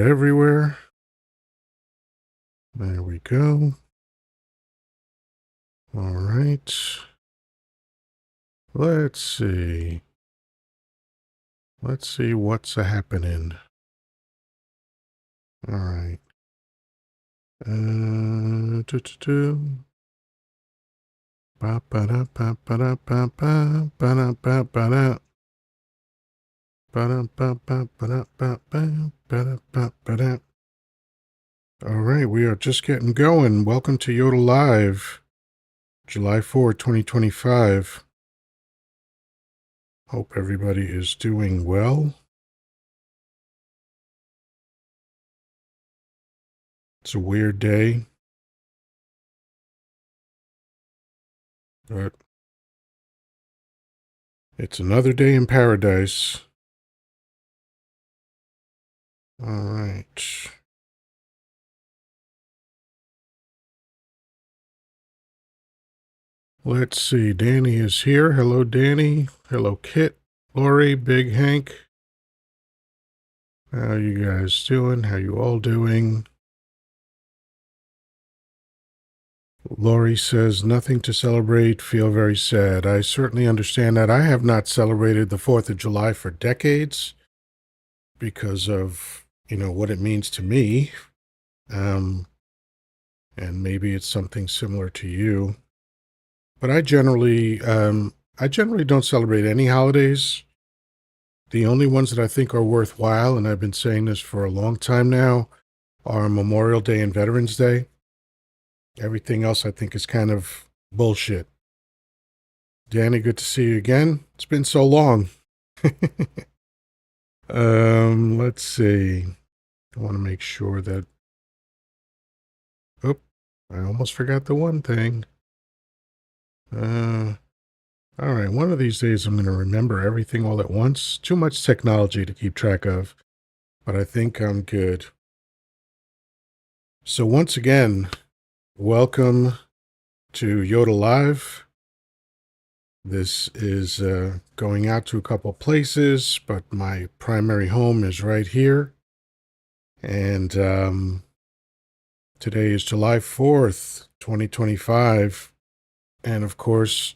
everywhere. There we go. All right. Let's see. Let's see what's happening. All right. Ba ba da ba ba da ba ba ba da ba ba da ba da ba ba ba da ba ba ba da ba ba da. All right, we are just getting going. Welcome to Yoddah Live, July 4th, 2025. Hope everybody is doing well. It's a weird day, but it's another day in paradise. All right. Let's see. Danny is here. Hello, Danny. Hello, Kit, Lori, Big Hank. How you guys doing? How you all doing? Lori says, nothing to celebrate, feel very sad. I certainly understand that. I have not celebrated the 4th of July for decades because of, what it means to me. And maybe it's something similar to you. But I generally don't celebrate any holidays. The only ones that I think are worthwhile, and I've been saying this for a long time now, are Memorial Day and Veterans Day. Everything else I think is kind of bullshit. Danny, good to see you again. It's been so long. Let's see. I want to make sure that... Oh, I almost forgot the one thing. All right, one of these days I'm going to remember everything all at once. Too much technology to keep track of, but I think I'm good. So once again, welcome to Yoddah Live. This is going out to a couple places, but my primary home is right here. And today is July 4th, 2025. And of course,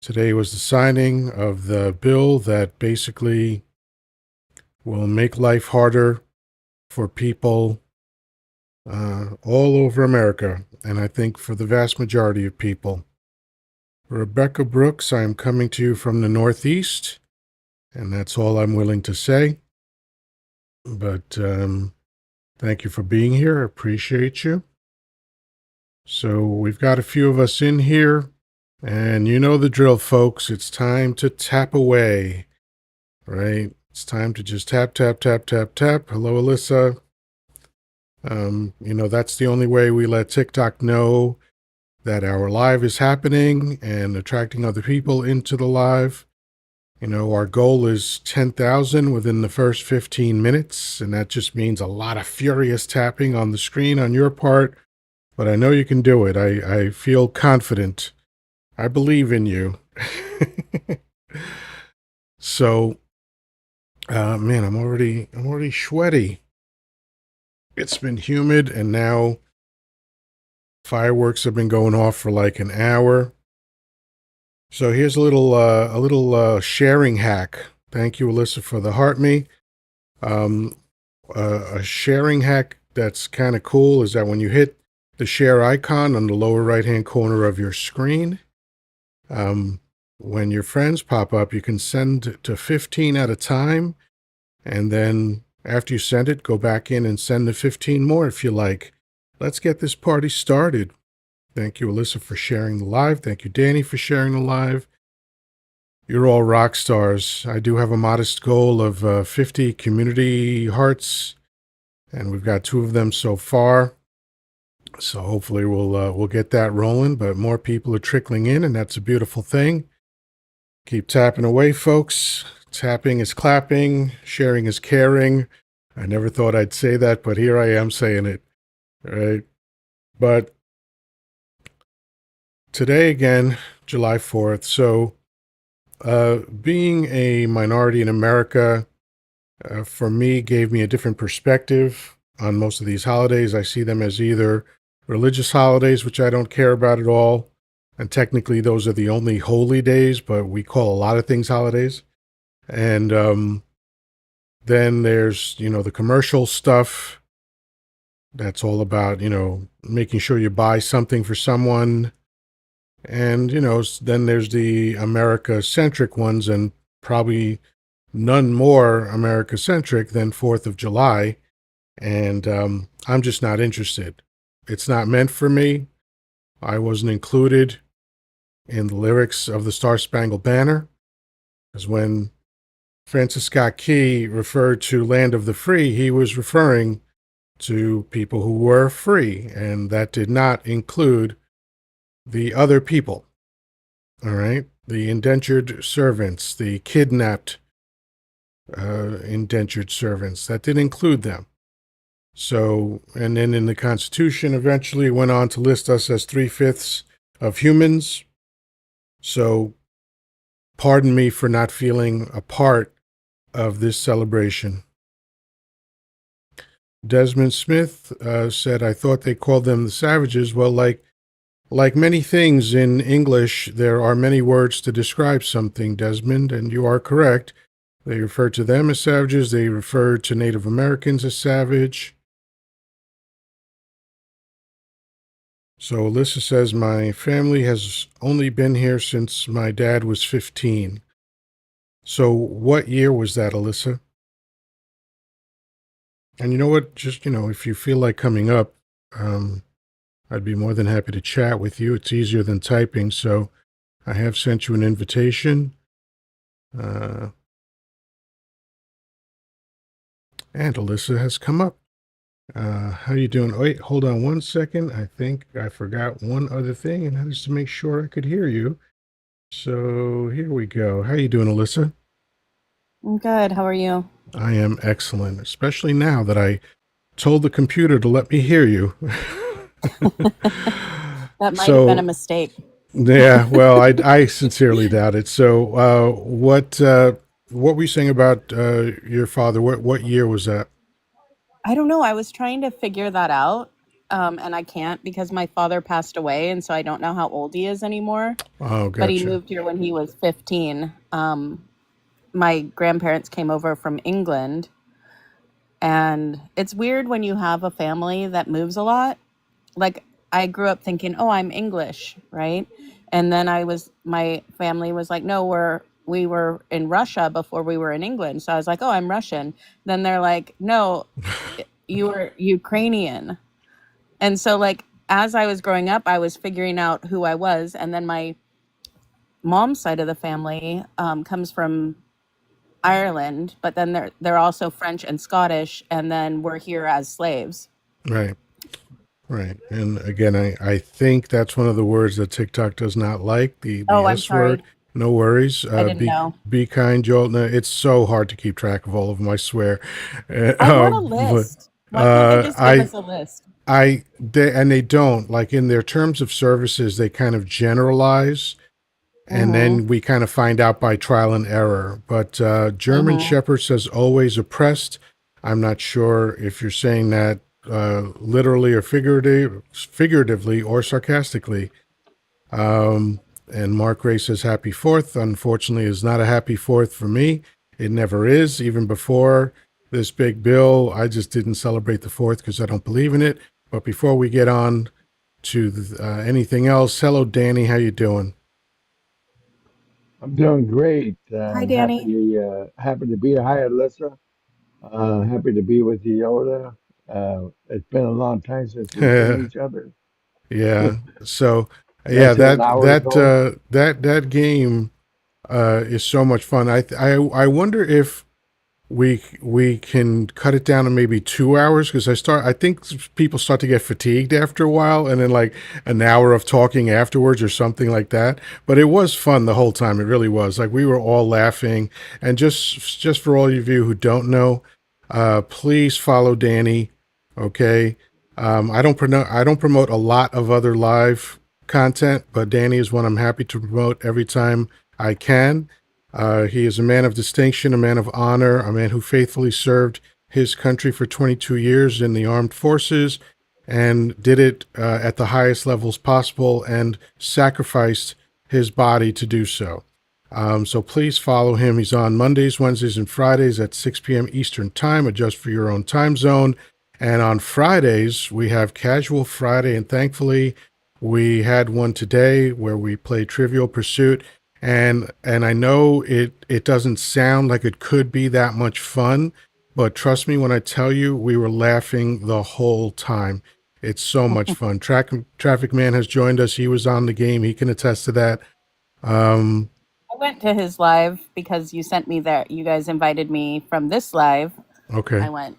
today was the signing of the bill that basically will make life harder for people all over America, and I think for the vast majority of people. Rebecca Brooks, I am coming to you from the Northeast, and that's all I'm willing to say. But thank you for being here. I appreciate you. So we've got a few of us in here, and you know the drill, folks. It's time to tap away, right? It's time to just tap, tap, tap, tap, tap. Hello, Alyssa. That's the only way we let TikTok know that our live is happening and attracting other people into the live. Our goal is 10,000 within the first 15 minutes, and that just means a lot of furious tapping on the screen on your part, but I know you can do it. I feel confident. I believe in you. So, man, I'm already sweaty. It's been humid, and now fireworks have been going off for like an hour. So here's a little sharing hack. Thank you, Alyssa, for the heart me. A sharing hack that's kind of cool is that when you hit the share icon on the lower right-hand corner of your screen, when your friends pop up, you can send to 15 at a time, and then after you send it, go back in and send the 15 more if you like. Let's get this party started. Thank you, Alyssa, for sharing the live. Thank you, Danny, for sharing the live. You're all rock stars. I do have a modest goal of 50 community hearts, and we've got 2 of them so far. So hopefully we'll get that rolling, but more people are trickling in, and that's a beautiful thing. Keep tapping away, folks. Tapping is clapping. Sharing is caring. I never thought I'd say that, but here I am saying it. All right. But today again, July 4th. So being a minority in America, for me, gave me a different perspective on most of these holidays. I see them as either religious holidays, which I don't care about at all. And technically, those are the only holy days, but we call a lot of things holidays. And then there's, the commercial stuff that's all about, making sure you buy something for someone. And, then there's the America centric ones, and probably none more America centric than 4th of July. And I'm just not interested. It's not meant for me. I wasn't included in the lyrics of the Star Spangled Banner, because when Francis Scott Key referred to Land of the Free, he was referring to people who were free, and that did not include the other people. All right? The indentured servants, the kidnapped indentured servants, that didn't include them. So, and then in the Constitution, eventually went on to list us as 3/5 of humans. So, pardon me for not feeling a part of this celebration. Desmond Smith said, I thought they called them the savages. Well, like many things in English, there are many words to describe something, Desmond, and you are correct. They refer to them as savages. They refer to Native Americans as savage. So Alyssa says, my family has only been here since my dad was 15. So what year was that, Alyssa? And you know what? Just, if you feel like coming up, I'd be more than happy to chat with you. It's easier than typing. So I have sent you an invitation. And Alyssa has come up. How you doing? Wait, hold on one second. I think I forgot one other thing, and that is to make sure I could hear you. So here we go. How you doing, Alyssa? I'm good. How are you? I am excellent, especially now that I told the computer to let me hear you. That might have been a So, mistake. yeah, well, I sincerely doubt it. So, what were you saying about your father? What year was that? I don't know. I was trying to figure that out, and I can't because my father passed away, and so I don't know how old he is anymore. Oh, But he gotcha. moved here when he was 15. My grandparents came over from England, and it's weird when you have a family that moves a lot. Like I grew up thinking, "Oh, I'm English," right? And then my family was like, "No, we were in Russia before we were in England." So I was like, "Oh, I'm Russian." Then they're like, "No, you were Ukrainian." And so like as I was growing up, I was figuring out who I was, and then my mom's side of the family comes from Ireland, but then they're also French and Scottish, and then we're here as slaves. Right. Right. And again, I think that's one of the words that TikTok does not like, the Oh, I'm S word. sorry. No worries. I didn't know. Be kind, Joel. No, it's so hard to keep track of all of them, I swear. I want a But list. Why can't they just give us a list? they don't, like, in their terms of services, they kind of generalize, and Mhm. then we kind of find out by trial and error. But German Mhm. Shepherd says always oppressed. I'm not sure if you're saying that literally or figuratively or sarcastically. Um, and Mark Ray says happy fourth. Unfortunately, is not a happy fourth for me. It never is. Even before this big bill, I just didn't celebrate the fourth because I don't believe in it. But before we get on to anything else, hello, Danny. How you doing? I'm doing great. Hi, Danny. Happy to be here. Hi, Alyssa. Happy to be with you, Yoda. It's been a long time since we've seen each other. Yeah. So yeah, Mentioned an hour ago. that game is so much fun. I wonder if we can cut it down to maybe 2 hours, because I think people start to get fatigued after a while, and then like an hour of talking afterwards or something like that. But it was fun the whole time. It really was. Like, we were all laughing. And just for all of you who don't know, please follow Danny. Okay. I don't promote a lot of other live content, but Danny is one I'm happy to promote every time I can. He is a man of distinction, a man of honor, a man who faithfully served his country for 22 years in the armed forces and did it at the highest levels possible and sacrificed his body to do so. So please follow him. He's on Mondays, Wednesdays, and Fridays at 6 p.m. Eastern Time. Adjust for your own time zone. And on Fridays, we have Casual Friday. And thankfully, we had one today where we played Trivial Pursuit. And I know it doesn't sound like it could be that much fun, but trust me when I tell you, we were laughing the whole time. It's so much fun. Traffic Man has joined us. He was on the game. He can attest to that. Um, I went to his live because you sent me there. You guys invited me from this live. I okay. went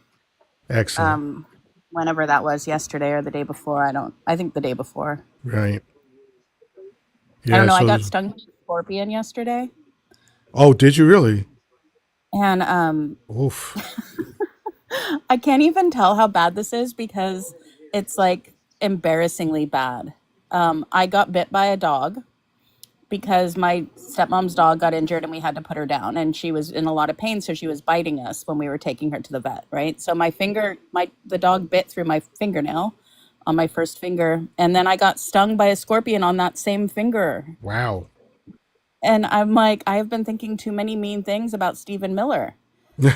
Excellent. whenever that was, yesterday or the day before. I think the day before. Right. I don't Yeah. know. I So, got stung by a scorpion yesterday. oh, did you really? And Oof. I can't even tell how bad this is because it's like embarrassingly bad. I got bit by a dog because my stepmom's dog got injured and we had to put her down and she was in a lot of pain, so she was biting us when we were taking her to the vet, right? So the dog bit through my fingernail on my first finger, and then I got stung by a scorpion on that same finger. Wow. And I'm like, I have been thinking too many mean things about Stephen Miller.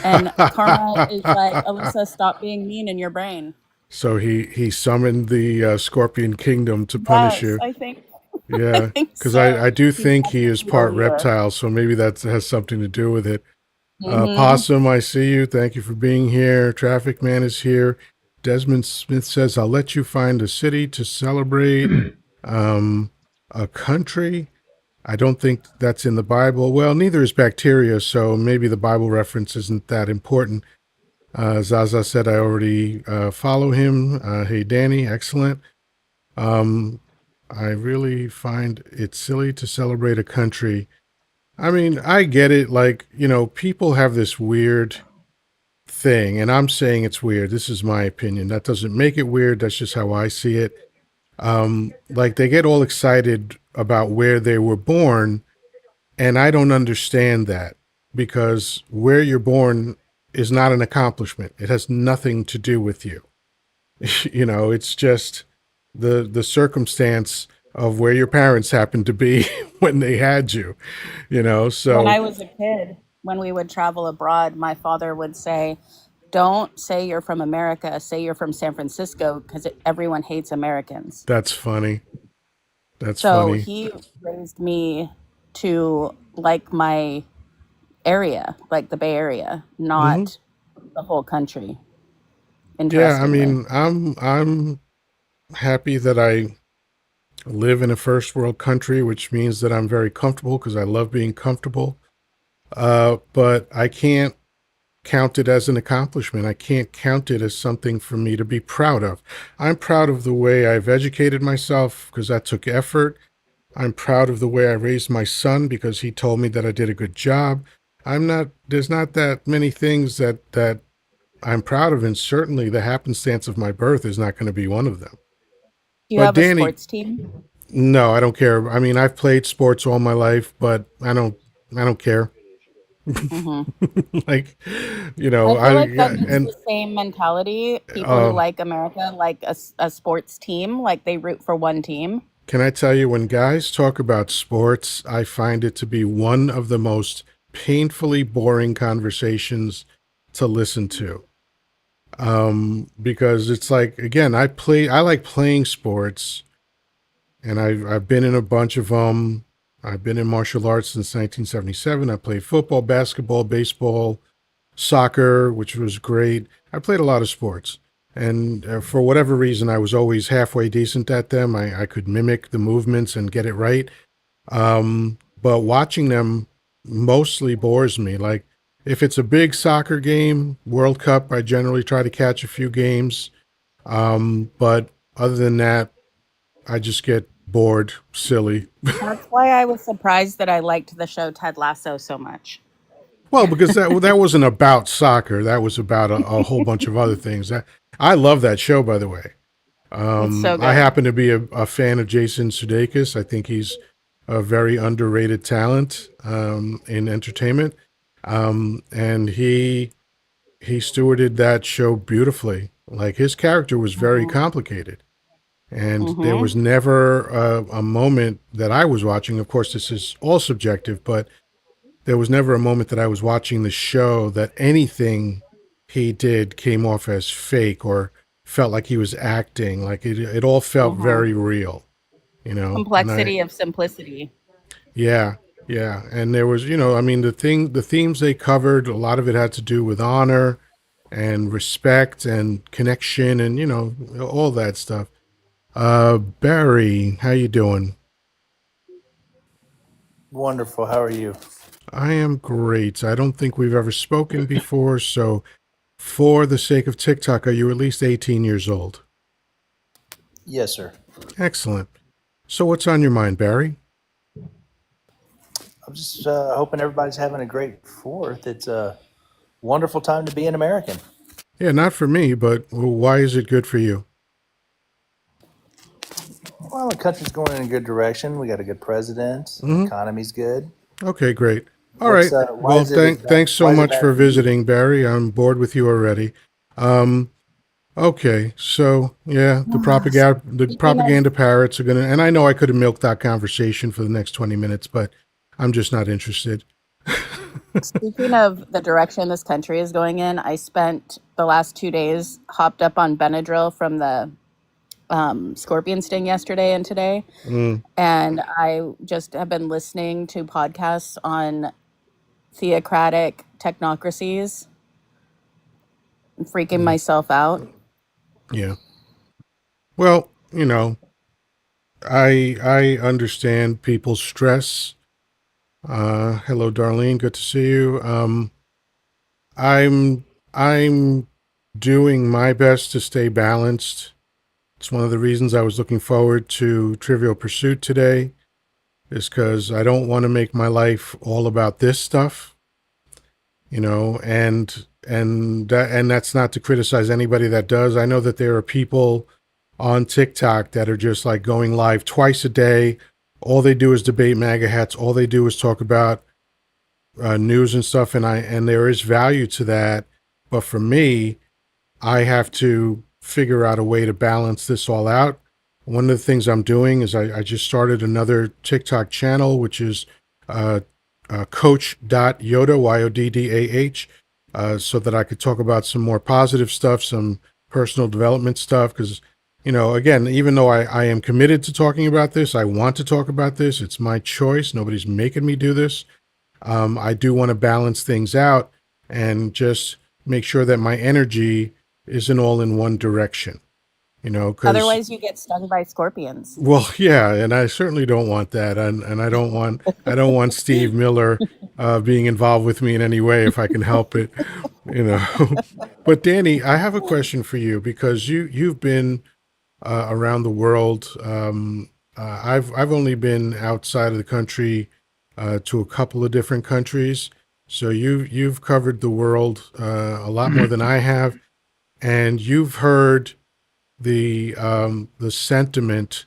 And karma is like, Alyssa, stop being mean in your brain. So he summoned the Scorpion Kingdom to punish Yes, you. I think I Yeah, think because so. I do He's think trying he to is heal part you. reptile, so maybe that has something to do with it. Mm-hmm. Possum, I see you. Thank you for being here. Traffic Man is here. Desmond Smith says, I'll let you find a city to celebrate. Um, a country. I don't think that's in the Bible. Well, neither is bacteria, so maybe the Bible reference isn't that important. Zaza said I already follow him. Hey, Danny, excellent. Um, I really find it silly to celebrate a country. I mean, I get it. Like, people have this weird thing, and I'm saying it's weird. This is my opinion. That doesn't make it weird. That's just how I see it. Like, they get all excited about where they were born, and I don't understand that because where you're born is not an accomplishment. It has nothing to do with you. It's just the circumstance of where your parents happened to be when they had you, When so I was a kid, when we would travel abroad, my father would say, don't say you're from America, say you're from San Francisco because everyone hates Americans. that's funny. That's So funny. he raised me to like my area, like the Bay Area, Hmm. not the whole country, Yeah, I interestingly. mean, I'm happy that I live in a first world country, which means that I'm very comfortable because I love being comfortable. But I can't count it as an accomplishment. I can't count it as something for me to be proud of. I'm proud of the way I've educated myself because that took effort. I'm proud of the way I raised my son because he told me that I did a good job. There's not that many things that I'm proud of, and certainly the happenstance of my birth is not going to be one of them. Do you But have a Danny, sports team? no, I don't care. I mean, I've played sports all my life, but I don't care. Hmm. Like, I I feel like that is and the same mentality. People who like America like a sports team, like they root for one team. can I tell you, when guys talk about sports, I find it to be one of the most painfully boring conversations to listen to. Because it's like, again, I like playing sports, and I've been in a bunch of them. I've been in martial arts since 1977. I played football, basketball, baseball, soccer, which was great. I played a lot of sports. And for whatever reason, I was always halfway decent at them. I could mimic the movements and get it right. But watching them mostly bores me. Like, if it's a big soccer game, World Cup, I generally try to catch a few games. But other than that, I just get bored, silly. That's why I was surprised that I liked the show Ted Lasso so much. Well, because that wasn't about soccer. That was about a whole bunch of other things. I love that show, by the way. It's so I good. happen to be a fan of Jason Sudeikis. I think he's a very underrated talent in entertainment, and he stewarded that show beautifully. Like his character was very Mm-hmm. complicated, and there Mm-hmm. was never a moment that I was watching. Of course, this is all subjective, but there was never a moment that I was watching the show that anything he did came off as fake or felt like he was acting. Like it all felt Mm-hmm. very real, you know. And I, Complexity of simplicity. yeah, yeah, and there was, I mean, the themes they covered, a lot of it had to do with honor and respect and connection, and all that stuff. Barry, how you doing? Wonderful. How are you? I am great. I don't think we've ever spoken before, so for the sake of TikTok, are you at least 18 years old? Yes, sir. Excellent. So what's on your mind, Barry? I'm just hoping everybody's having a great Fourth. It's a wonderful time to be an American. Yeah, not for me, but why is it good for you? Well, the country's going in a good direction. We got a good president. Hmm. Economy's good. Okay, great. All What's right. why Well, is it thanks so why is it much bad for for you? visiting, Barry. I'm bored with you already. Um, okay, so yeah, the Speaking of propaganda parrots are gonna, and I know I could have milked that conversation for the next 20 minutes, but I'm just not interested. speaking of the direction this country is going in, I spent the last 2 days hopped up on Benadryl from the scorpion sting yesterday and today, Mm, and I just have been listening to podcasts on theocratic technocracies and freaking mm, myself out. yeah. Well, I understand people's stress. Hello, Darlene. Good to see you. I'm I'm doing my best to stay balanced. It's one of the reasons I was looking forward to Trivial Pursuit today, is because I don't want to make my life all about this stuff, and that's not to criticize anybody that does. I know that there are people on TikTok that are just like going live twice a day. All they do is debate MAGA hats. All they do is talk about news and stuff, and there is value to that. But for me, I have to figure out a way to balance this all out. One of the things I'm doing is I just started another TikTok channel, which is uh, coach.yoddah, Yoddah, so that I could talk about some more positive stuff, some personal development stuff. Because, again, even though I am committed to talking about this, I want to talk about this. It's my choice. Nobody's making me do this. I do want to balance things out and just make sure that my energy isn't all in one direction, because, Otherwise, you get stung by scorpions. well, yeah, and I certainly don't want that. And I don't want Steve Miller being involved with me in any way if I can help it, you know. But Danny, I have a question for you because you've been around the world. I've only been outside of the country to a couple of different countries. So you've covered the world a lot more than I have, and you've heard the sentiment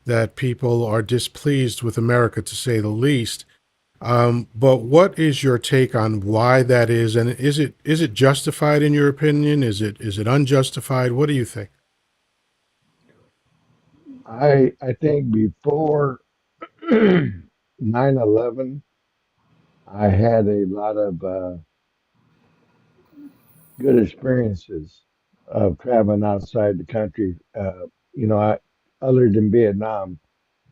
that people are displeased with America, to say the least. But what is your take on why that is, and is it justified in your opinion? Is it unjustified? What do you think? I think before 9/11, I had a lot of good experiences of traveling outside the country. Other than Vietnam,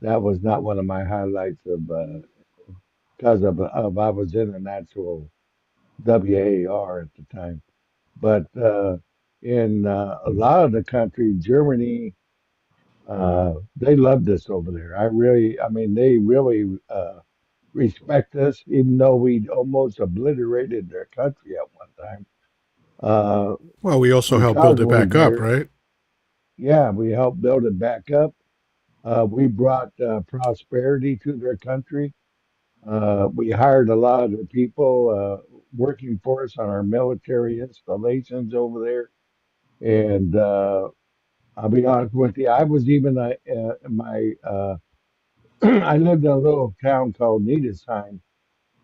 that was not one of my highlights of because of I was in an actual WAR at the time. But in a lot of the country, Germany, they loved us over there. I mean, they really respect us, even though we almost obliterated their country at one time. Uh, Well, we also helped because build it we're back up, there, right? yeah, we helped build it back up. We brought prosperity to their country. We hired a lot of the people working for us on our military installations over there. And I'll be honest with you, I was even my I lived in a little town called Needesheim,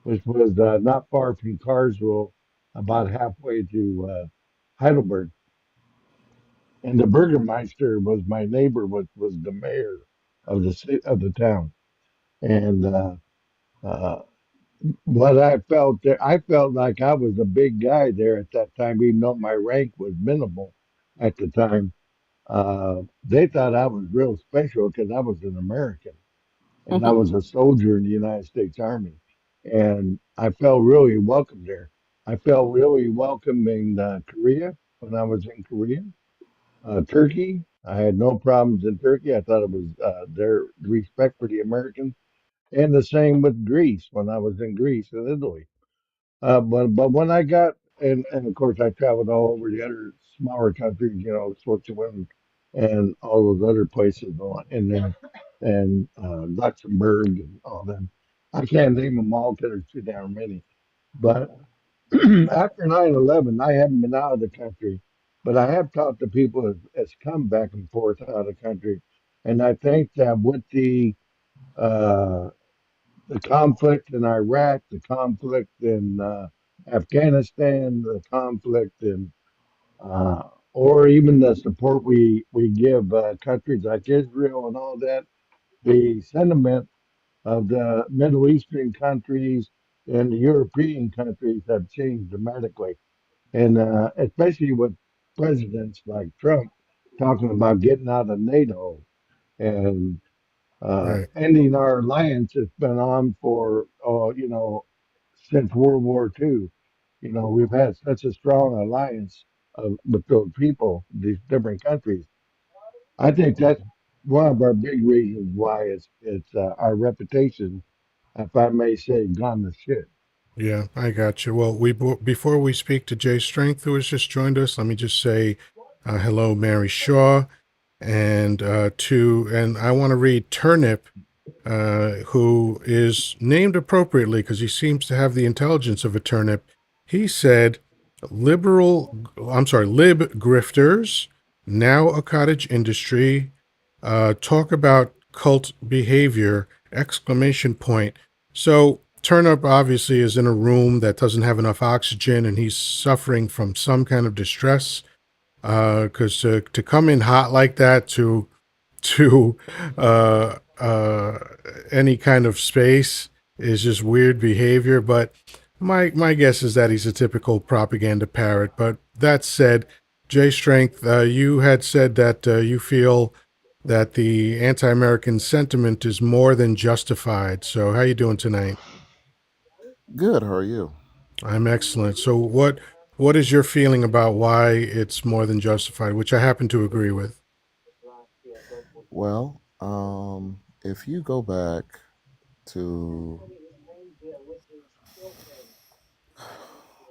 which was not far from Carswell, about halfway to Heidelberg. And the Burgermeister was my neighbor, was the mayor of of the town. And uh, what I felt there, I felt like I was a big guy there at that time, even though my rank was minimal at the time. They thought I was real special because I was an American and I Hmm. was a soldier in the United States Army. And I felt really welcome there. I felt really welcome in Korea when I was in Korea. Turkey, I had no problems in Turkey. I thought it was their respect for the Americans. And the same with Greece when I was in Greece and Italy. But when I got and of course I traveled all over the other smaller countries, Switzerland and all those other places in there, and Luxembourg and all them. I can't name them all because there's too damn many. But after 9/11, I haven't been out of the country, but I have talked to people that's come back and forth out of the country, and I think that with uh, the conflict in Iraq, the conflict in Afghanistan, the conflict in, uh, or even the support we give countries like Israel and all that, the sentiment of the Middle Eastern countries and the European countries have changed dramatically. And especially with presidents like Trump talking about getting out of NATO and Right. ending our alliance that's been on for, since World War II. We've had such a strong alliance with those people, these different countries. I think that's one of our big reasons why it's our reputation, if I may say, gone to shit. Yeah, I got you. Well, before we speak to Jay Strength, who has just joined us, let me just say hello, Mary Shaw, and I want to read Turnip, who is named appropriately because he seems to have the intelligence of a turnip. He said, lib grifters, now a cottage industry, talk about cult behavior, exclamation point. So Turnip obviously is in a room that doesn't have enough oxygen and he's suffering from some kind of distress. Because to come in hot like that to any kind of space is just weird behavior. But my guess is that he's a typical propaganda parrot. But that said, Jay Strength, you had said that you feel that the anti-American sentiment is more than justified. So how you doing tonight? Good. How are you? I'm excellent. So what is your feeling about why it's more than justified, which I happen to agree with? Well, if you go back to,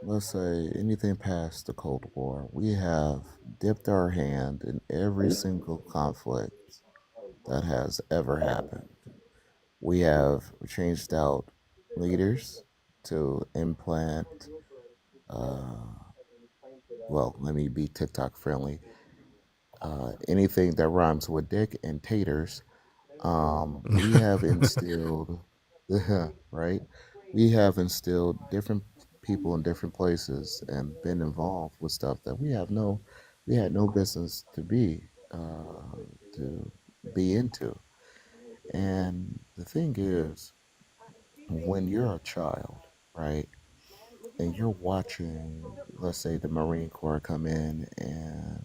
let's say, anything past the Cold War, we have dipped our hand in every single conflict that has ever happened. We have changed out leaders to implant, uh, well, let me be TikTok friendly, anything that rhymes with dick and taters. We have instilled, right? We have instilled different people in different places and been involved with stuff that we had no business to be into. And the thing is, when you're a child, right, and you're watching, let's say, the Marine Corps come in and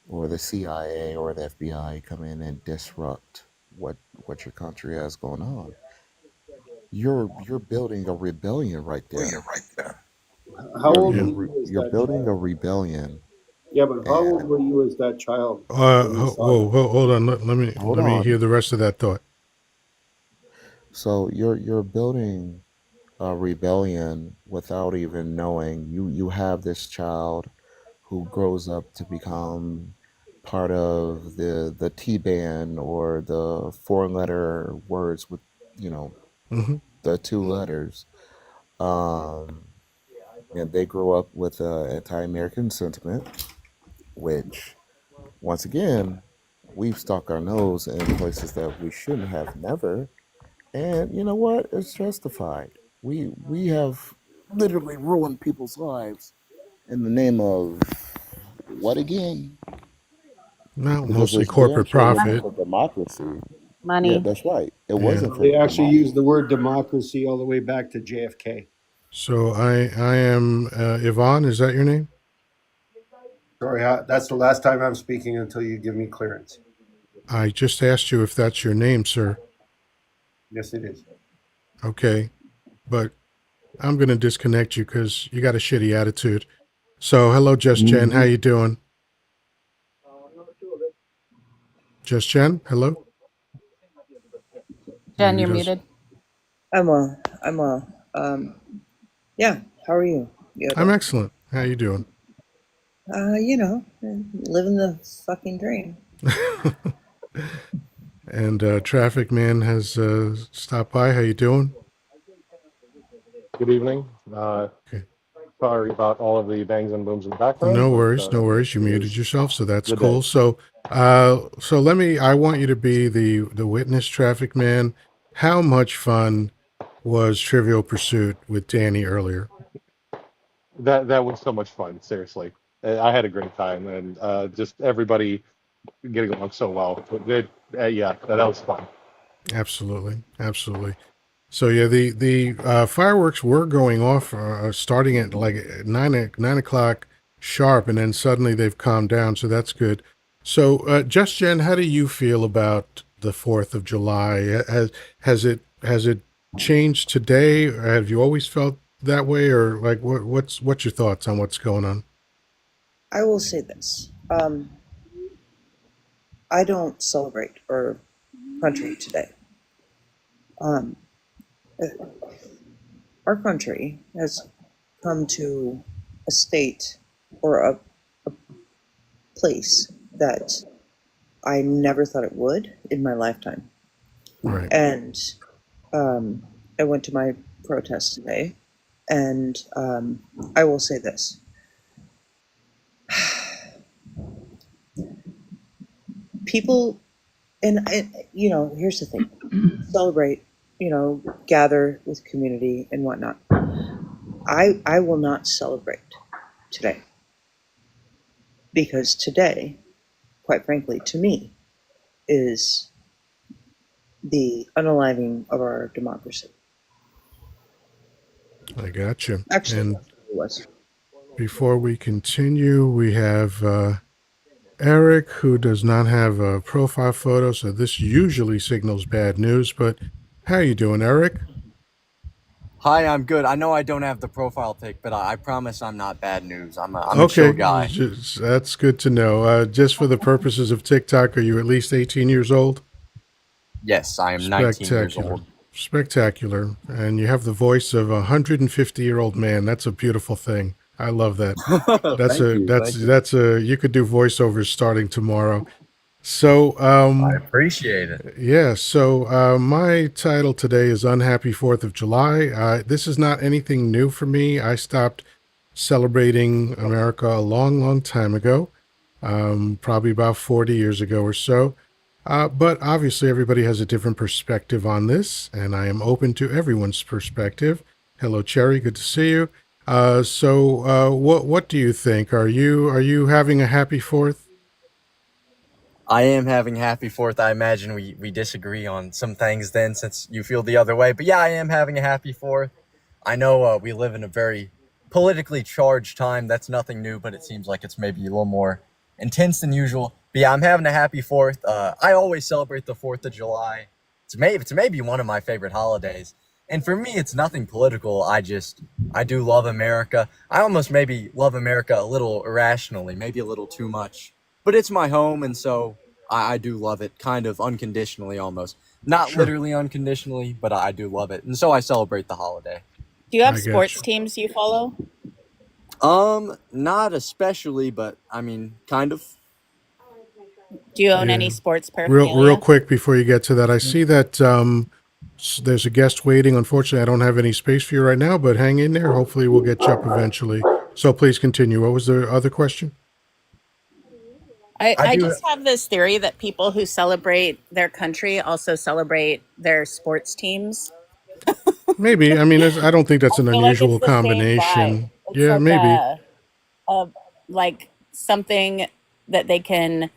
or the CIA or the FBI come in and disrupt what your country has going on. You're building a rebellion right Oh, you're there. right there. How You're old you're were Yeah. re- you as you're that building a child? rebellion, Yeah, but how old and were you as that child when you saw Whoa, that? hold on. hold Let me hear on. the rest of that thought. So you're building a rebellion without even knowing. You have this child who grows up to become part of the T band or the four letter words with you know Hmm. the two letters. Um, and they grow up with anti-American sentiment, which once again we've stuck our nose in places that we shouldn't have never. And you know what? It's justified. We have literally ruined people's lives in the name of what again? No, Because mostly this damn corporate show wasn't profit. for democracy. Yeah, Money. that's right. It Yeah. wasn't for They actually democracy. use the word democracy all the way back to JFK. So I am Yvonne. Is that your name? Sorry, that's the last time I'm speaking until you give me clearance. I just asked you if that's your name, sir. Yes, it is. Okay, but I'm gonna disconnect you because you got a shitty attitude. So hello, Just Jen. How Hmm. you doing? Just Jen. Hello. Jen, Maybe you're does. muted. I'm well. Yeah. How are you, I'm Yoddah? excellent. How you doing? Living the fucking dream. And Traffic Man has stopped by. How you doing? Good evening. Okay. Sorry about all of the bangs and booms in the background, No but worries, no worries. You it muted is yourself, so that's the day. cool. So let me. I want you to be the witness, Traffic Man. How much fun was Trivial Pursuit with Danny earlier? That was so much fun. Seriously, I had a great time, and just everybody getting along so well. Yeah, that was fun. Absolutely, absolutely. So yeah, the fireworks were going off, starting at like nine o'clock sharp, and then suddenly they've calmed down. So that's good. So, Just Jen, how do you feel about the 4th of July? Has it changed today? Or have you always felt that way, or like what's your thoughts on what's going on? I will say this. I don't celebrate our country today. Um, our country has come to a state or a place that I never thought it would in my lifetime. Right. And I went to my protest today, and I will say this. People, here's the thing: celebrate, gather with community and whatnot. I will not celebrate today because today, quite frankly, to me, is the unaliving of our democracy. I got you. Actually, And that's what it was. before we continue, we have Eric, who does not have a profile photo, so this usually signals bad news. But how you doing, Eric? Hi, I'm good. I know I don't have the profile pic, but I promise I'm not bad news. I'm a chill Okay, guy. that's good to know. Just for the purposes of TikTok, are you at least 18 years old? Yes, I am 19 years Spectacular. old. Spectacular. And you have the voice of a 150-year-old man. That's a beautiful thing. I love that. That's Thank a you. that's Thank you. that's a you could do voiceovers starting tomorrow. So I appreciate it. yeah, so my title today is Unhappy 4th of July. This is not anything new for me. I stopped celebrating America a long, long time ago, probably about 40 years ago or so. But obviously, everybody has a different perspective on this, and I am open to everyone's perspective. Hello, Cherry. Good to see you. What do you think? Are you having a happy 4th? I am having happy fourth. I imagine we disagree on some things then since you feel the other way. But yeah, I am having a happy fourth. I know we live in a very politically charged time. That's nothing new, but it seems like it's maybe a little more intense than usual. But yeah, I'm having a happy fourth. I always celebrate the 4th of July. It's maybe one of my favorite holidays. And for me, it's nothing political. I do love America. I almost maybe love America a little irrationally, maybe a little too much. But it's my home, and so I do love it, kind of unconditionally almost. Not Sure, literally unconditionally, but I do love it. And so I celebrate the holiday. Do you have I get sports you. teams you follow? Not especially, but I mean, kind of. Do you own any Yeah. sports Real paraphernalia? quick before you get to that, I see that there's a guest waiting. Unfortunately, I don't have any space for you right now, but hang in there. Hopefully, we'll get you up eventually. So please continue. What was the other question? I, I I do. just have this theory that people who celebrate their country also celebrate their sports teams. Maybe. I mean, I don't think that's I an feel like it's unusual the same vibe. combination. It's Yeah, like maybe. a like something that they can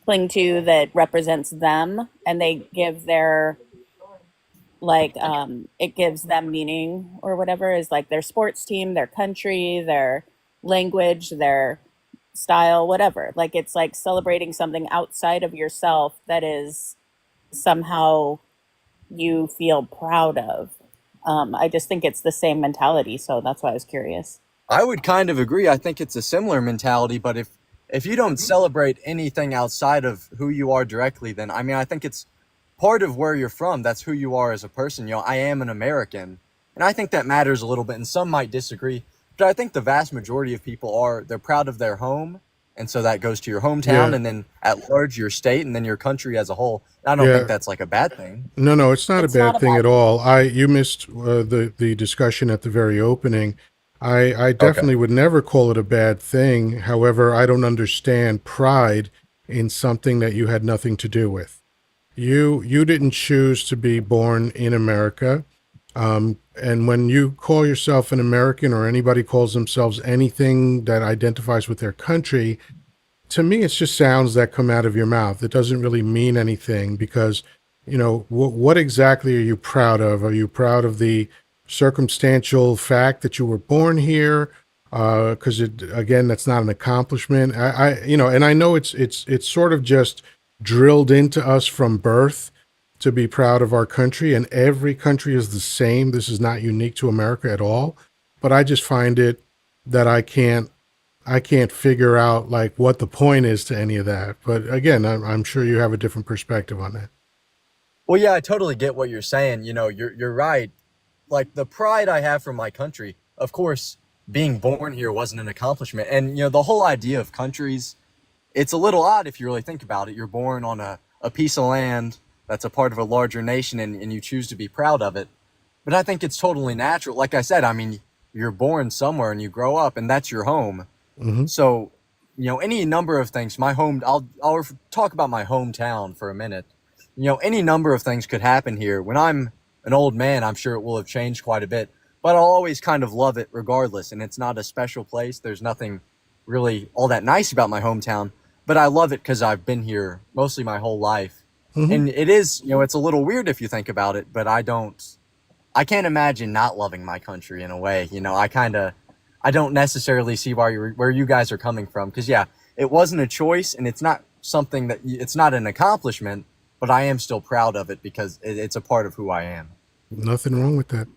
cling to that represents them, and they give their it gives them meaning or whatever, is like their sports team, their country, their language, their style, whatever. Like it's like celebrating something outside of yourself that is somehow you feel proud of. I just think it's the same mentality, so that's why I was curious. I would kind of agree. I think it's a similar mentality, but if you don't celebrate anything outside of who you are directly, then I mean, I think it's part of where you're from. That's who you are as a person. I am an American, and I think that matters a little bit. And some might disagree, but I think the vast majority of people they're proud of their home, and so that goes to your hometown, Yeah. and then at large your state, and then your country as a whole. And I don't think Yeah. that's like a bad thing. No, it's not a It's not bad a thing bad at thing. all. You missed the discussion at the very opening. I Okay. definitely would never call it a bad thing. However, I don't understand pride in something that you had nothing to do with. You didn't choose to be born in America. And when you call yourself an American, or anybody calls themselves anything that identifies with their country, to me, it's just sounds that come out of your mouth. It doesn't really mean anything because, what exactly are you proud of? Are you proud of the circumstantial fact that you were born here? Because again, that's not an accomplishment. And I know it's sort of just drilled into us from birth to be proud of our country, and every country is the same. This is not unique to America at all. But I just find it that I can't figure out like what the point is to any of that. But again, I'm sure you have a different perspective on that. Well, yeah, I totally get what you're saying. You're right. Like the pride I have for my country, of course, being born here wasn't an accomplishment. And the whole idea of countries, it's a little odd if you really think about it. You're born on a piece of land that's a part of a larger nation, and you choose to be proud of it. But I think it's totally natural. Like I said, I mean, you're born somewhere and you grow up, and that's your home. Hmm. So, any number of things. I'll talk about my hometown for a minute. Any number of things could happen here. When I'm an old man, I'm sure it will have changed quite a bit, but I'll always kind of love it regardless. And it's not a special place. There's nothing really all that nice about my hometown, but I love it because I've been here mostly my whole life. Hmm. And it is, it's a little weird if you think about it, but I can't imagine not loving my country in a way. I don't necessarily see where you guys are coming from. Cause yeah, it wasn't a choice, and it's not something it's not an accomplishment, but I am still proud of it because it's a part of who I am. Nothing wrong with that.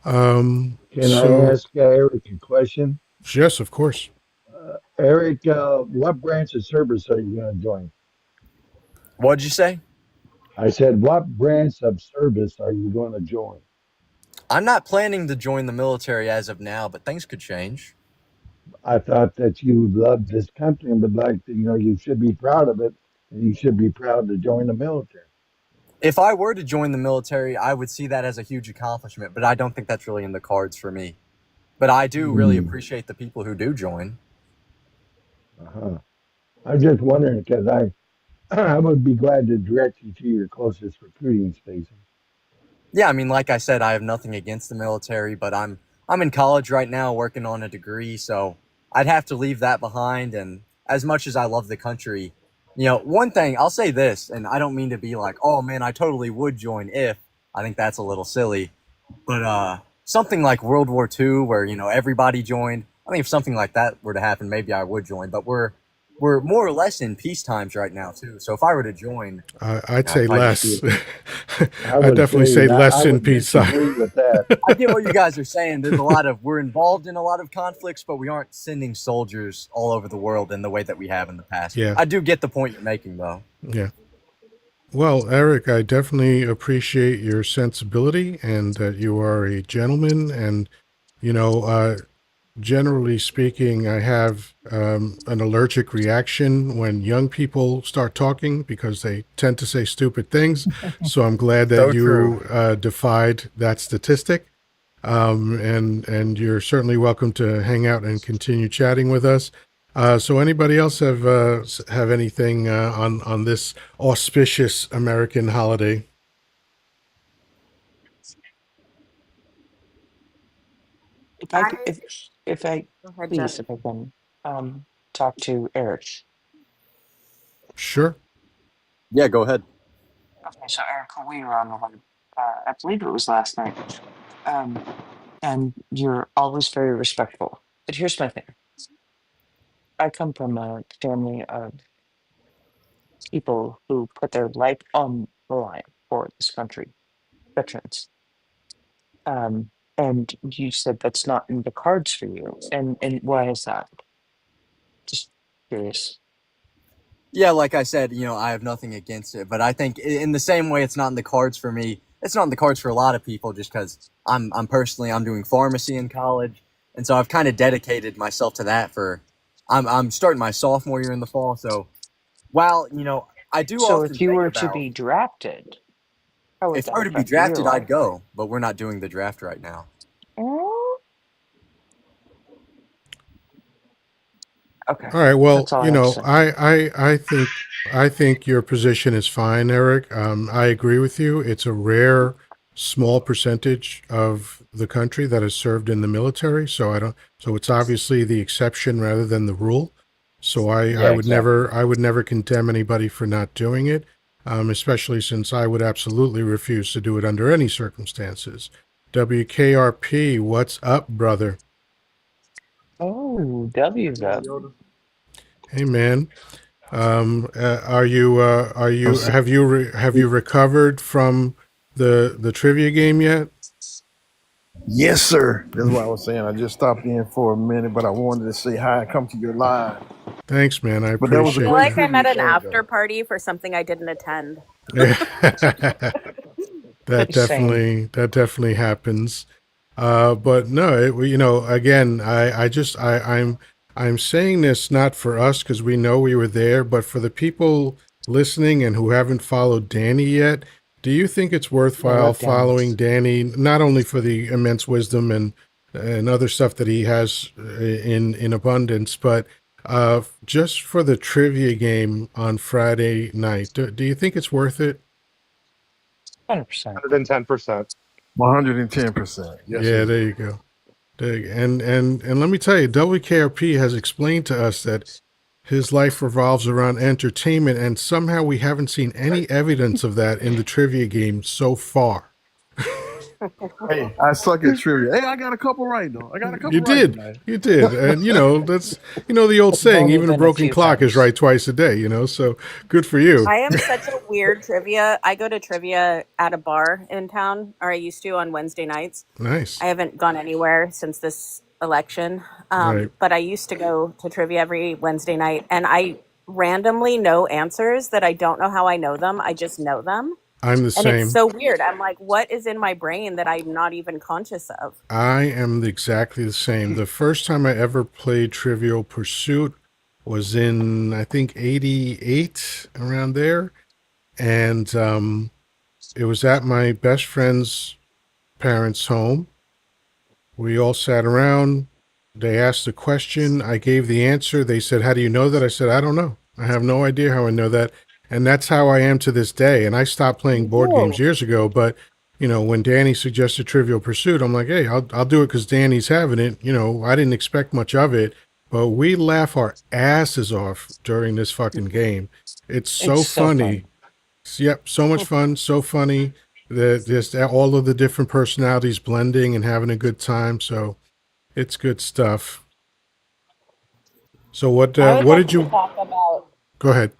Can I So ask Eric a question? yes, of course. Eric, what branch of service are you going to join? What'd you say? I said, what branch of service are you going to join? I'm not planning to join the military as of now, but things could change. I thought that you loved this country and would like to, you should be proud of it, and you should be proud to join the military. If I were to join the military, I would see that as a huge accomplishment, but I don't think that's really in the cards for me. But I do really Hmm. appreciate the people who do join. Uh-huh. I'm just wondering because I would be glad to direct you to your closest recruiting station. Yeah, I mean, like I said, I have nothing against the military, but I'm in college right now working on a degree, so I'd have to leave that behind. And as much as I love the country, one thing I'll say this, and I don't mean to be like, oh man, I totally would join if. I think that's a little silly. But something like World War II, where everybody joined. I think if something like that were to happen, maybe I would join. But we're more or less in peace times right now too. So if I were to join, I'd I'd say probably just less. be. I I'd would definitely say say that I less in would peace. disagree with that. I get what you guys are saying. We're involved in a lot of conflicts, but we aren't sending soldiers all over the world in the way that we have in the past. Yeah, I do get the point you're making, though. yeah. Well, Eric, I definitely appreciate your sensibility and that you are a gentleman. And, you know, uh, generally speaking, I have an allergic reaction when young people start talking because they tend to say stupid things. So I'm glad that So true. you defied that statistic. And you're certainly welcome to hang out and continue chatting with us. So anybody else have anything on this auspicious American holiday? If I I c- if I Go ahead, Jeff. please, if I can talk to Eric. Sure. Yeah, go ahead. Okay, so Eric, we were on the line. I believe it was last night. Um, and you're always very respectful. But here's my thing. I come from a family of people who put their life on the line for this country, veterans. Um, and you said that's not in the cards for you. And why is that? Just curious. Yeah, like I said, I have nothing against it, but I think in the same way it's not in the cards for me. It's not in the cards for a lot of people just because I'm personally I'm doing pharmacy in college, and so I've kind of dedicated myself to that for I'm starting my sophomore year in the fall. So while I do So often if you think were to about be drafted, how would if I that were to be affect drafted, your I'd life? go, but we're not doing the draft right now. Oh, okay, All right. Well, that's all I have to say. I think your position is fine, Eric. I agree with you. It's a rare, small percentage of the country that has served in the military. So I don't. So it's obviously the exception rather than the rule. So I Yeah, would exactly. never condemn anybody for not doing it, especially since I would absolutely refuse to do it under any circumstances. WKRP, what's up, brother? Oh, W Going, Dub. Yoda? Hey, man. Are I'm you saying, have you recovered from the trivia game yet? yes, sir. That's what I was saying. I just stopped in for a minute, but I wanted to say hi, come to your live. Thanks, man. I But that was a I feel appreciate great like that. I'm at trivia an game, after though. party for something I didn't attend. That Same. definitely happens. But no, again, I'm saying this not for us because we know we were there, but for the people listening and who haven't followed Danny yet. Do you think it's I worthwhile love Danny. following Danny not only for the immense wisdom and other stuff that he has in abundance, but just for the trivia game on Friday night? Do you think it's worth it? 100%. 110%. 110%. Yes, it Yeah, is. there you go. And let me tell you, WKRP has explained to us that his life revolves around entertainment, and somehow we haven't seen any evidence of that in the trivia game so far. Hey, I suck at trivia. Hey, I got a couple right, though. I got a couple You right did, tonight. you did, and that's the old It's saying: only even a been a broken few clock is times. right twice a day. So good for you. I am such a weird trivia. I go to trivia at a bar in town, or I used to on Wednesday nights. Nice, I haven't gone anywhere since this election, right? but I used to go to trivia every Wednesday night, and I randomly know answers that I don't know how I know them. I just know them. I'm the And it's same. so weird. I'm like, what is in my brain that I'm not even conscious of? I am exactly the same. The first time I ever played Trivial Pursuit was in, I think, '88, around there. And it was at my best friend's parents' home. We all sat around. They asked a question. I gave the answer. They said, "How do you know that?" I said, "I don't know. I have no idea how I know that." And that's how I am to this day. And I stopped playing board games Whoa. years ago. But, when Danny suggested Trivial Pursuit, I'm like, hey, I'll do it because Danny's having it. I didn't expect much of it. But we laugh our asses off during this fucking game. It's so It's so funny. fun. Yep, so much fun, so funny. Just all of the different personalities blending and having a good time. So it's good stuff. So I would what like did to you talk about go ahead?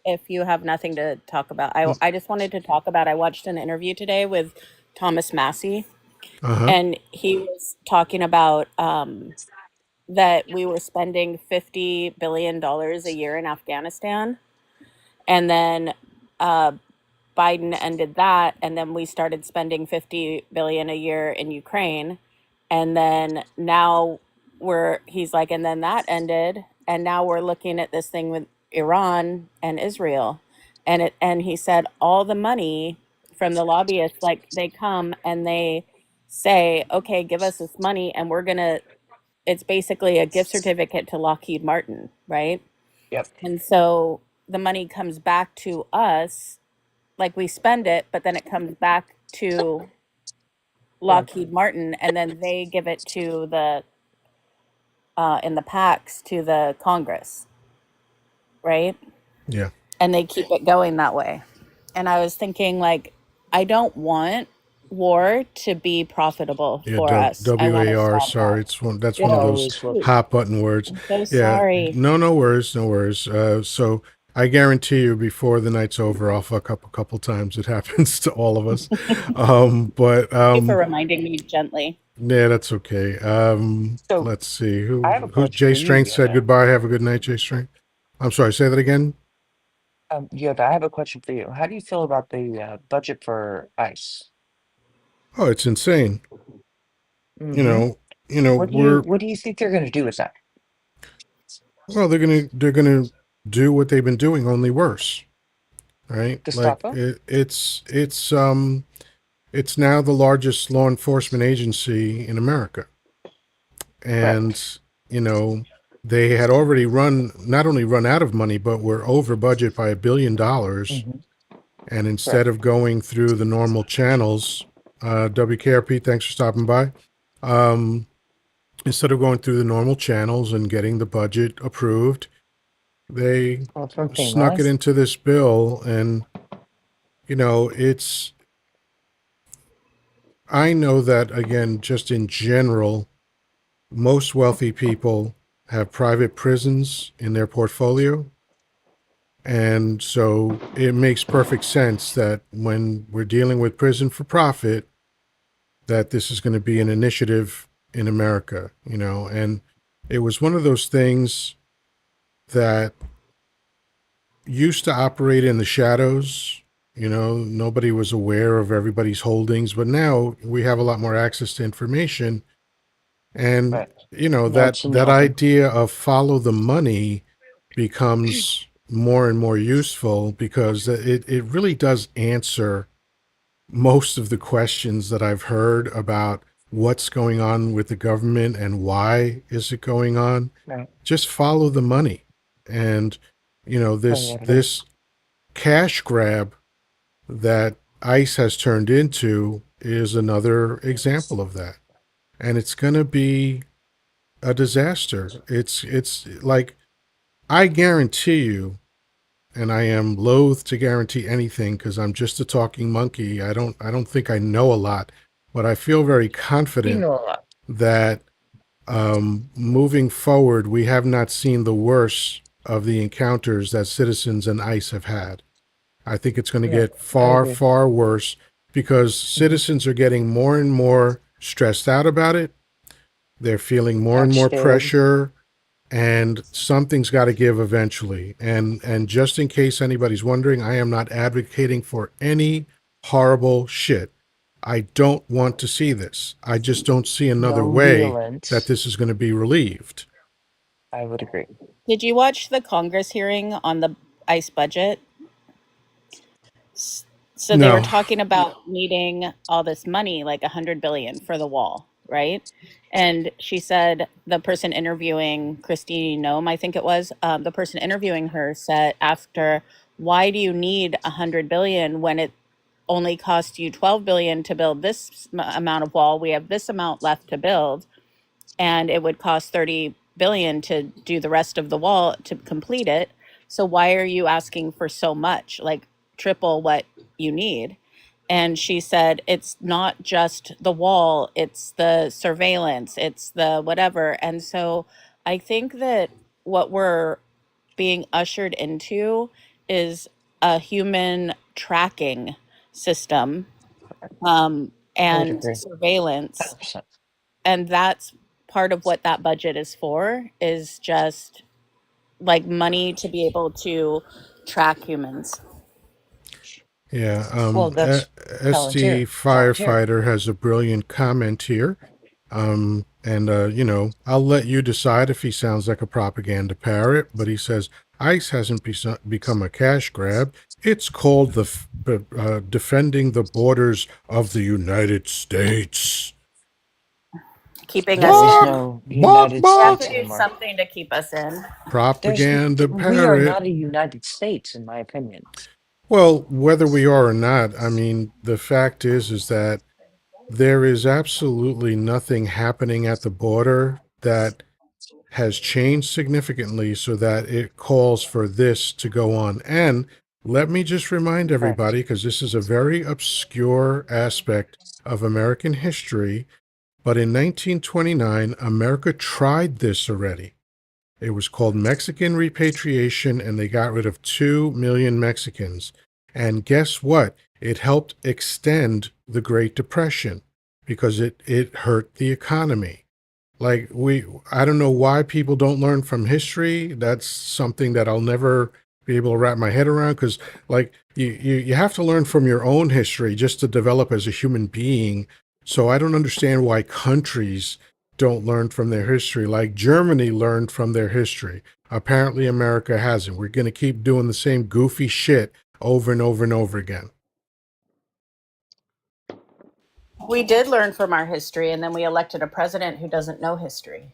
if you have nothing to talk about. I just wanted to talk about I watched an interview today with Thomas Massey, Uh-huh. and he was talking about that we were spending $50 billion a year in Afghanistan, and then uh, Biden ended that, and then we started spending 50 billion a year in Ukraine, and then now he's like, and then that ended, and now we're looking at this thing with Iran and Israel, and he said all the money from the lobbyists, like they come and they say, okay, give us this money, and we're gonna it's basically a gift certificate to Lockheed Martin, right? Yep. And so the money comes back to us, like we spend it, but then it comes back to Right. Lockheed Martin, and then they give it to the in the packs to the Congress, right? Yeah. And they keep it going that way. And I was thinking, like, I don't want war to be profitable Yeah, for us. I want to WAR. stop Sorry, that. it's one. That's It one of Oh, those always will shoot. be. hot button words. I'm so Yeah, sorry. no, no worries, no worries. So I guarantee you, before the night's over, I'll fuck up a couple times. It happens to all of us. But Thank you for reminding me gently. yeah, that's okay. So Let's see I have a who question Jay for you, Strength said Yoda. goodbye. Have a good night, Jay Strength. I'm sorry. Say that again. Yoda, I have a question for you. How do you feel about the budget for ICE? Oh, it's insane. You Mm-hmm. know, we're What do you think they're gonna do with that? well. They're gonna do what they've been doing, only worse. Right? Like Gestapo? it's now the largest law enforcement agency in America. And, Correct. you know, they had already not only run out of money, but were over budget by $1 billion. Mm-hmm. And instead Correct. of going through the normal channels, WKRP, thanks for stopping by. Um, Instead of going through the normal channels and getting the budget approved, they Well, it's one thing, snuck it right? into this bill. And, I know that, again, just in general, most wealthy people have private prisons in their portfolio. And so it makes perfect sense that when we're dealing with prison for profit, that this is going to be an initiative in America, and it was one of those things that used to operate in the shadows. Nobody was aware of everybody's holdings, but now we have a lot more access to information. And Right. Now that it's in the that open. idea of follow the money becomes more and more useful because it really does answer most of the questions that I've heard about what's going on with the government and why is it going on. Right. Just follow the money. And Tell you this what it is. this cash grab that ICE has turned into is another example of that. And it's going to be a disaster. It's like, I guarantee you, and I am loath to guarantee anything because I'm just a talking monkey. I don't think I know a lot, but I feel very You confident know a lot. that moving forward, we have not seen the worst of the encounters that citizens and ICE have had. I think it's going to Yeah, get I far, agree. far worse because Mm-hmm. citizens are getting more and more stressed out about it. They're feeling more and Aren't more scared. pressure, and something's got to give eventually. And just in case anybody's wondering, I am not advocating for any horrible shit. I don't want to see this. I just don't see another No way that violence. this is going to be relieved. I would agree. Did you watch the Congress hearing on the ICE budget? So they were No. talking about needing all this money, like 100 billion for the wall, right? And she said the person interviewing Christine Nome, I think it was, the person interviewing her said, asked her, "Why do you need 100 billion when it only cost you 12 billion to build this amount of wall? We have this amount left to build, and it would cost 30 billion to do the rest of the wall to complete it. So why are you asking for so much, like triple what you need?" And she said, it's not just the wall, it's the surveillance, it's the whatever. And so I think that what we're being ushered into is a human tracking system, I would and agree. surveillance. 100%. And that's part of what that budget is for, is just like money to be able to track humans. Yeah. Well, that's SD volunteer. Firefighter has a brilliant comment here. And I'll let you decide if he sounds like a propaganda parrot, but he says ICE hasn't become a cash grab. It's called defending the borders of the United States. keeping us There is Bark, in. no bark, United We have to bark. States do anymore. something to keep us in. Propaganda We are parrot. not a United States, in my opinion. Well, whether we are or not, I mean, the fact is that there is absolutely nothing happening at the border that has changed significantly so that it calls for this to go on. And let me just remind Correct. everybody, because this is a very obscure aspect of American history, but in 1929, America tried this already. It was called Mexican repatriation, and they got rid of 2 million Mexicans. And guess what? It helped extend the Great Depression because it hurt the economy. Like I don't know why people don't learn from history. That's something that I'll never be able to wrap my head around because like you have to learn from your own history just to develop as a human being. So I don't understand why countries don't learn from their history. Like Germany learned from their history. Apparently America hasn't. We're going to keep doing the same goofy shit over and over and over again. We did learn from our history, and then we elected a president who doesn't know history.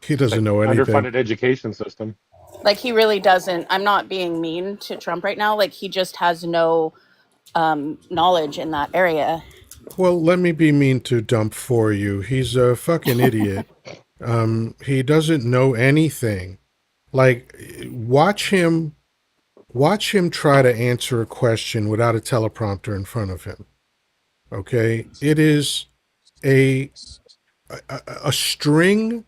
He doesn't know anything. Underfunded education system. Like, he really doesn't. I'm not being mean to Trump right now. Like, he just has no knowledge in that area. Well, let me be mean to Dump for you. He's a fucking idiot. He doesn't know anything. Like, watch him try to answer a question without a teleprompter in front of him. Okay? It is a string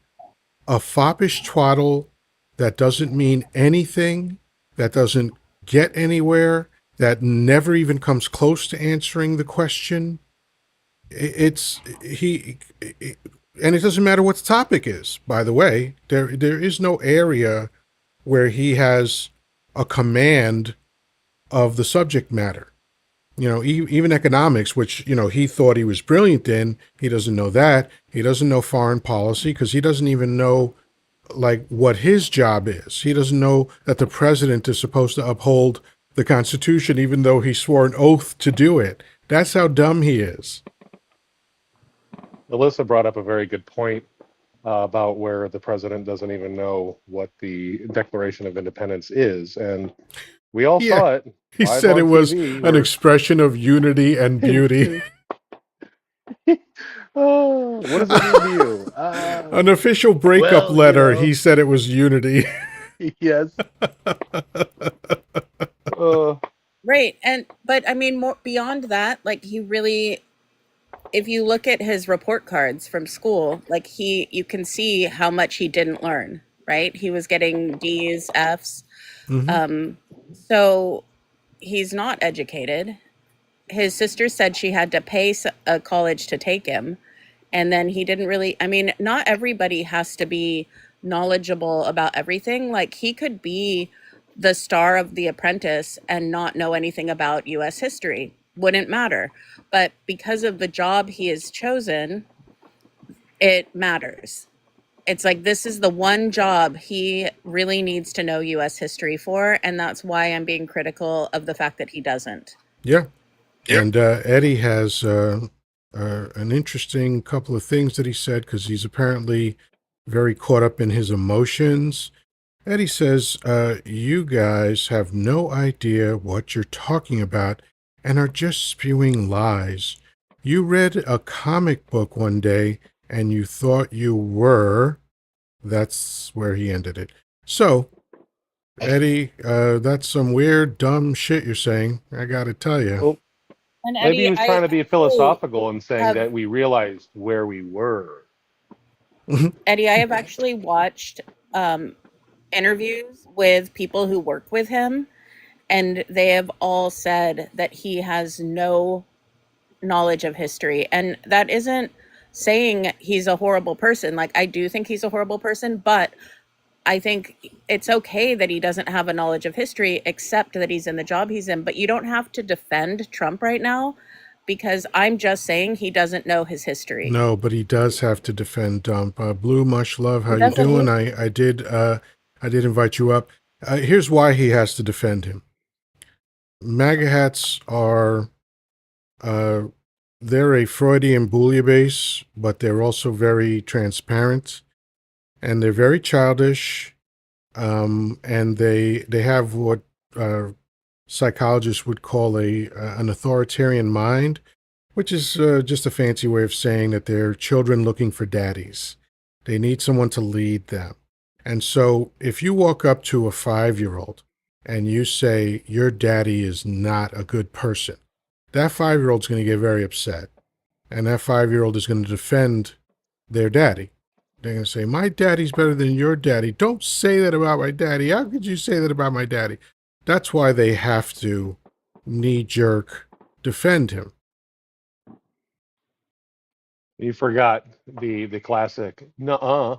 of foppish twaddle that doesn't mean anything, that doesn't get anywhere, that never even comes close to answering the question. And it doesn't matter what the topic is, by the way. There is no area where he has a command of the subject matter. You know, even economics, which, you know, he thought he was brilliant in, he doesn't know that. He doesn't know foreign policy because he doesn't even know, like, what his job is. He doesn't know that the president is supposed to uphold the Constitution, even though he swore an oath to do it. That's how dumb he is. Alyssa brought up a very good point about where the president doesn't even know what the Declaration of Independence is. And we all Yeah, saw it he live said it on was TV an where expression of unity and beauty. oh, what does it mean to you? An official breakup Well, you letter, know, he said it was unity. yes. Uh, Right. But I mean, more beyond that, like, he really, if you look at his report cards from school, like, you can see how much he didn't learn, right? He was getting D's, F's. Mm-hmm. So he's not educated. His sister said she had to pay a college to take him. And then he didn't really, I mean, not everybody has to be knowledgeable about everything. Like, he could be the star of The Apprentice and not know anything about US history. Wouldn't matter. But because of the job he has chosen, it matters. It's like, this is the one job he really needs to know US history for. And that's why I'm being critical of the fact that he doesn't. Yeah. And Eddie has an interesting couple of things that he said because he's apparently very caught up in his emotions. Eddie says, you guys have no idea what you're talking about and are just spewing lies. You read a comic book one day and you thought you were. That's where he ended it. So, Eddie, that's some weird, dumb shit you're saying. I got to tell you. well, And maybe he Eddie, was I trying to be actually philosophical and saying have that we realized where we were. Eddie, I have actually watched interviews with people who work with him, and they have all said that he has no knowledge of history. And that isn't saying he's a horrible person. Like, I do think he's a horrible person, but I think it's okay that he doesn't have a knowledge of history, except that he's in the job he's in. But you don't have to defend Trump right now, because I'm just saying he doesn't know his history. No, but he does have to defend Dump. Blue, much love. How He you doesn't. doing? I did invite you up. Here's why he has to defend him. MAGA hats are they're a Freudian bouillabaisse, but they're also very transparent, and they're very childish. And they have what psychologists would call an authoritarian mind, which is just a fancy way of saying that they're children looking for daddies. They need someone to lead them. And so if you walk up to a 5-year-old and you say, your daddy is not a good person, that 5-year-old's going to get very upset. And that 5-year-old is going to defend their daddy. They're going to say, my daddy's better than your daddy. Don't say that about my daddy. How could you say that about my daddy? That's why they have to knee-jerk defend him. You forgot the classic nuh-uh.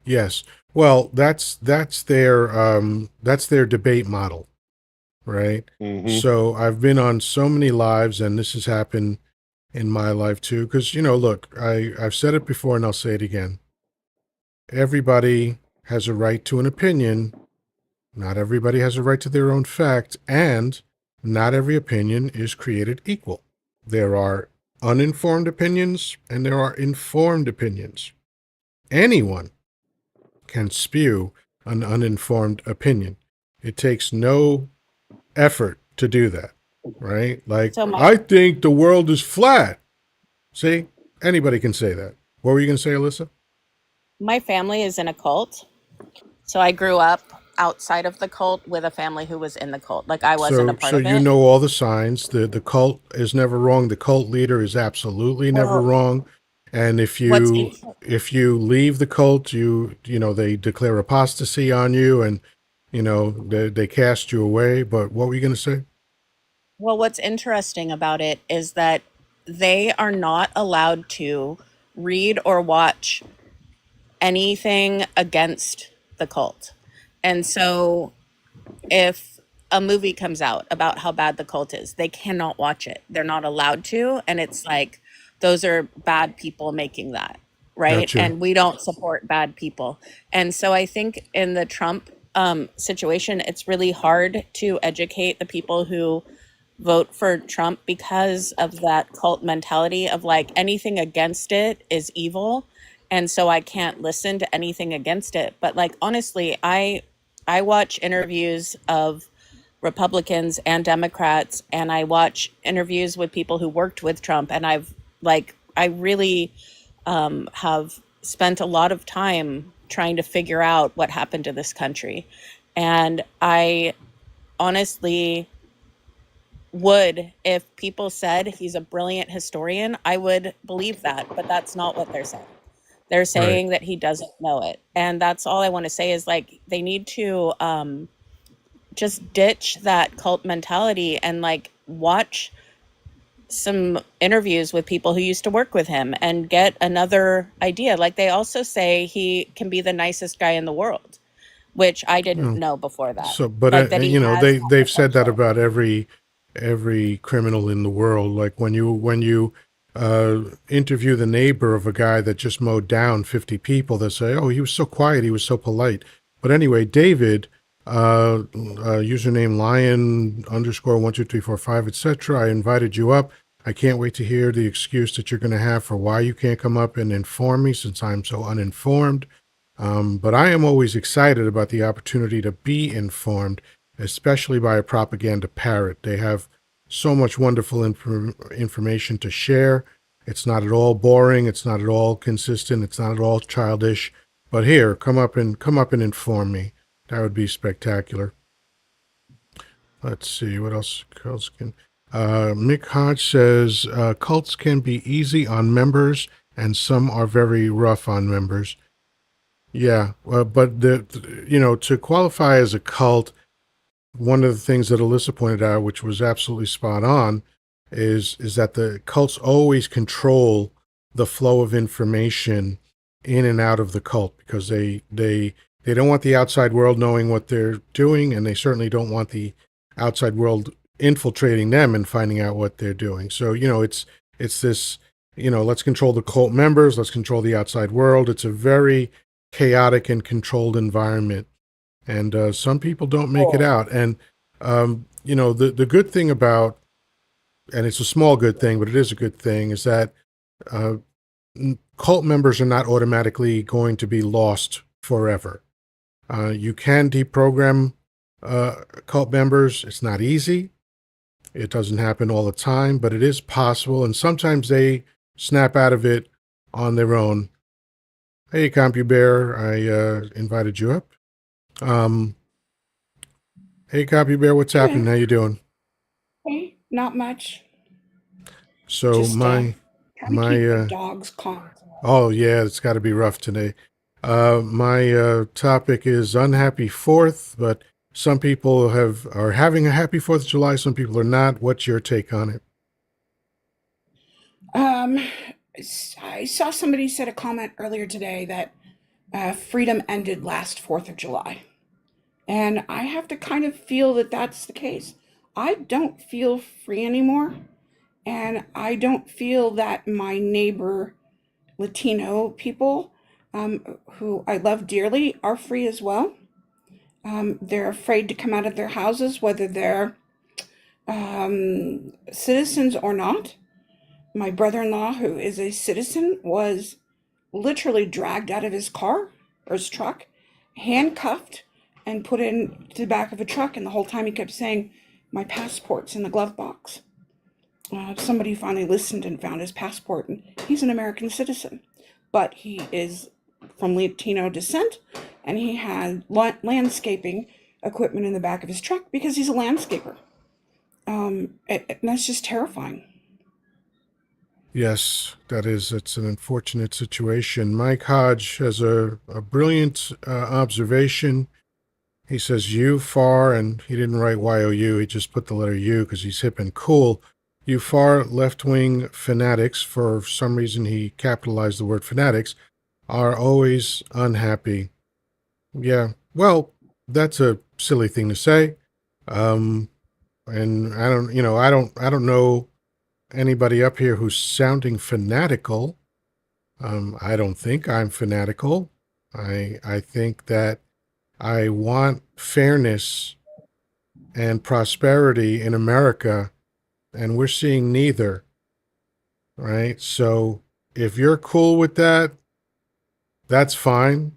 Yes. Well, that's their debate model, right? Mm-hmm. So I've been on so many lives, and this has happened in my life too. Because look, I've said it before, and I'll say it again. Everybody has a right to an opinion. Not everybody has a right to their own fact, and not every opinion is created equal. There are uninformed opinions, and there are informed opinions. Anyone can spew an uninformed opinion. It takes no effort to do that, right? Like, So I think the world is flat. See, anybody can say that. What were you going to say, Alyssa? my family is in a cult. So I grew up outside of the cult with a family who was in the cult. Like I wasn't a part So of you it. know all the signs. The cult is never wrong. The cult leader is absolutely never Well, wrong. And if what's you leave the cult, they declare apostasy on you, and they cast you away. But what were you going to say? what's interesting about it is that they are not allowed to read or watch anything against the cult. And so if a movie comes out about how bad the cult is, they cannot watch it. They're not allowed to. And it's like, those are bad people making that, right? Gotcha. And we don't support bad people. And so I think in the Trump situation, it's really hard to educate the people who vote for Trump because of that cult mentality of like anything against it is evil. And so I can't listen to anything against it. But like honestly, I watch interviews of Republicans and Democrats, and I watch interviews with people who worked with Trump, and I really have spent a lot of time trying to figure out what happened to this country. And I honestly would, if people said he's a brilliant historian, I would believe that, but that's not what they're saying. They're Right. saying that he doesn't know it. And that's all I want to say is like they need to just ditch that cult mentality and like watch some interviews with people who used to work with him and get another idea. Like they also say he can be the nicest guy in the world, which I didn't Oh, know before that. so, but Like that he has that they've said that potential. about every criminal in the world. Like when you interview the neighbor of a guy that just mowed down 50 people, they say, "Oh, he was so quiet, he was so polite." But anyway, David, username lion underscore 12345, etc. I invited you up. I can't wait to hear the excuse that you're going to have for why you can't come up and inform me, since I'm so uninformed. But I am always excited about the opportunity to be informed, especially by a propaganda parrot. They have so much wonderful information to share. It's not at all boring. It's not at all consistent. It's not at all childish. But here, come up and inform me. That would be spectacular. Let's see what else. Mick Hodge says cults can be easy on members, and some are very rough on members. Yeah, but to qualify as a cult, one of the things that Alyssa pointed out, which was absolutely spot on, is that the cults always control the flow of information in and out of the cult, because they don't want the outside world knowing what they're doing, and they certainly don't want the outside world infiltrating them and finding out what they're doing. So it's this, let's control the cult members, let's control the outside world. It's a very chaotic and controlled environment, and some people don't make it out. And the good thing about and it's a small good thing, but it is a good thing, is that uh, cult members are not automatically going to be lost forever. You can deprogram cult members. It's not easy. It doesn't happen all the time, but it is possible, and sometimes they snap out of it on their own. Hey, CompuBear, I invited you up. Hey, CompuBear, what's happening? How you doing? Hey, not much. So Just my trying to keep the my dogs calm. oh yeah, it's got to be rough today. My topic is unhappy Fourth, but some people are having a happy 4th of July. Some people are not. What's your take on it? I saw somebody said a comment earlier today that freedom ended last 4th of July. And I have to kind of feel that that's the case. I don't feel free anymore. And I don't feel that my neighbor Latino people, who I love dearly, are free as well. They're afraid to come out of their houses, whether they're citizens or not. My brother-in-law, who is a citizen, was literally dragged out of his car or his truck, handcuffed, and put into the back of a truck. And the whole time he kept saying, "My passport's in the glove box." Somebody finally listened and found his passport, and he's an American citizen, but he is from Latino descent, and he had landscaping equipment in the back of his truck because he's a landscaper. And that's just terrifying. Yes, it's an unfortunate situation. Mike Hodge has a brilliant observation. He says "you far," and he didn't write YOU. He just put the letter U because he's hip and cool. You far left-wing fanatics, for some reason he capitalized the word fanatics, are always unhappy. Yeah, well, that's a silly thing to say. And I don't know anybody up here who's sounding fanatical. I don't think I'm fanatical. I think that I want fairness and prosperity in America, and we're seeing neither, right? So if you're cool with that, that's fine.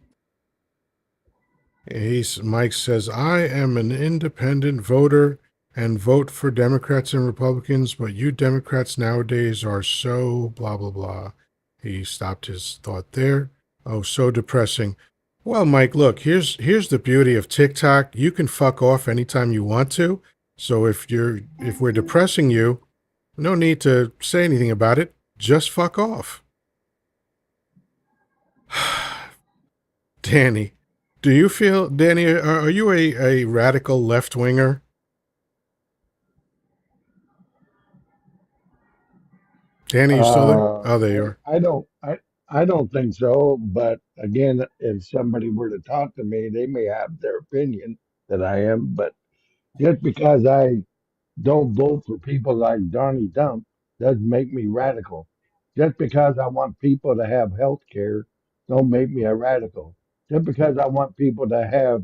Mike says, I am an independent voter and vote for Democrats and Republicans, but you Democrats nowadays are so blah, blah, blah. He stopped his thought there. Oh, so depressing. Well, Mike, look, here's the beauty of TikTok. You can fuck off anytime you want to. So if we're depressing you, no need to say anything about it. Just fuck off. Danny, Danny, are you a radical left-winger? Danny, you still there? Uh, Oh, there you are. I don't think so. But again, if somebody were to talk to me, they may have their opinion that I am. But just because I don't vote for people like Donnie Dump doesn't make me radical. Just because I want people to have health care don't make me a radical. Just because I want people to have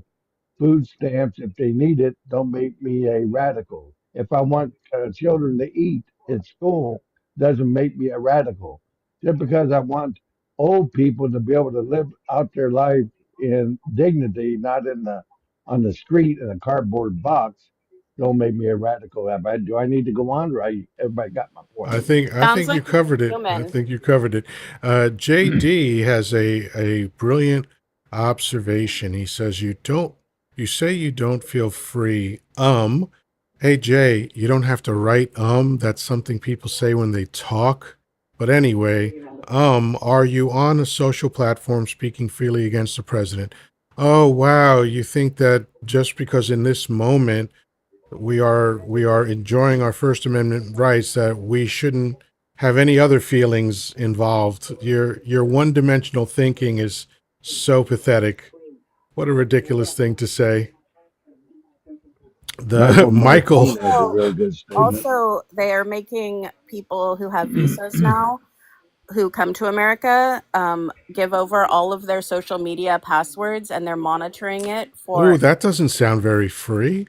food stamps if they need it don't make me a radical. If I want children to eat at school doesn't make me a radical. Just because I want old people to be able to live out their life in dignity, not in the on the street in a cardboard box, don't make me a radical. Do I need to go on? Right? Everybody got my point. I Sounds think you like covered you're it. I human. think you covered it. JD has a brilliant observation. He says you say you don't feel free. Hey Jay, you don't have to write that's something people say when they talk. But anyway, are you on a social platform speaking freely against the president? Oh wow, you think that just because in this moment we are enjoying our First Amendment rights that we shouldn't have any other feelings involved. Your one-dimensional thinking is so pathetic. What a ridiculous thing to say. The Michael Michael, Martine has a Also, real good statement. also, they are making people who have visas now who come to America give over all of their social media passwords, and they're monitoring it oh, for. that doesn't sound very free.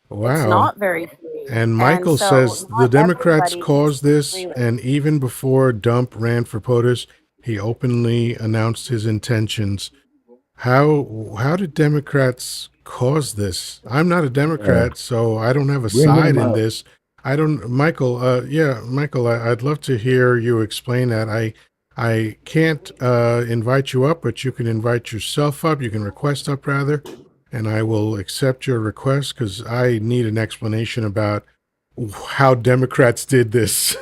It's Wow. not very free. And And Michael so says the not Democrats everybody caused this, really. and even before Dump ran for POTUS, he openly announced his intentions. How did Democrats cause this? I'm not a Uh, Democrat, so I don't have a bring side him in up. this. I don't, Michael. Yeah, Michael. I'd love to hear you explain that. I can't invite you up, but you can invite yourself up. You can request up rather, and I will accept your request because I need an explanation about how Democrats did this.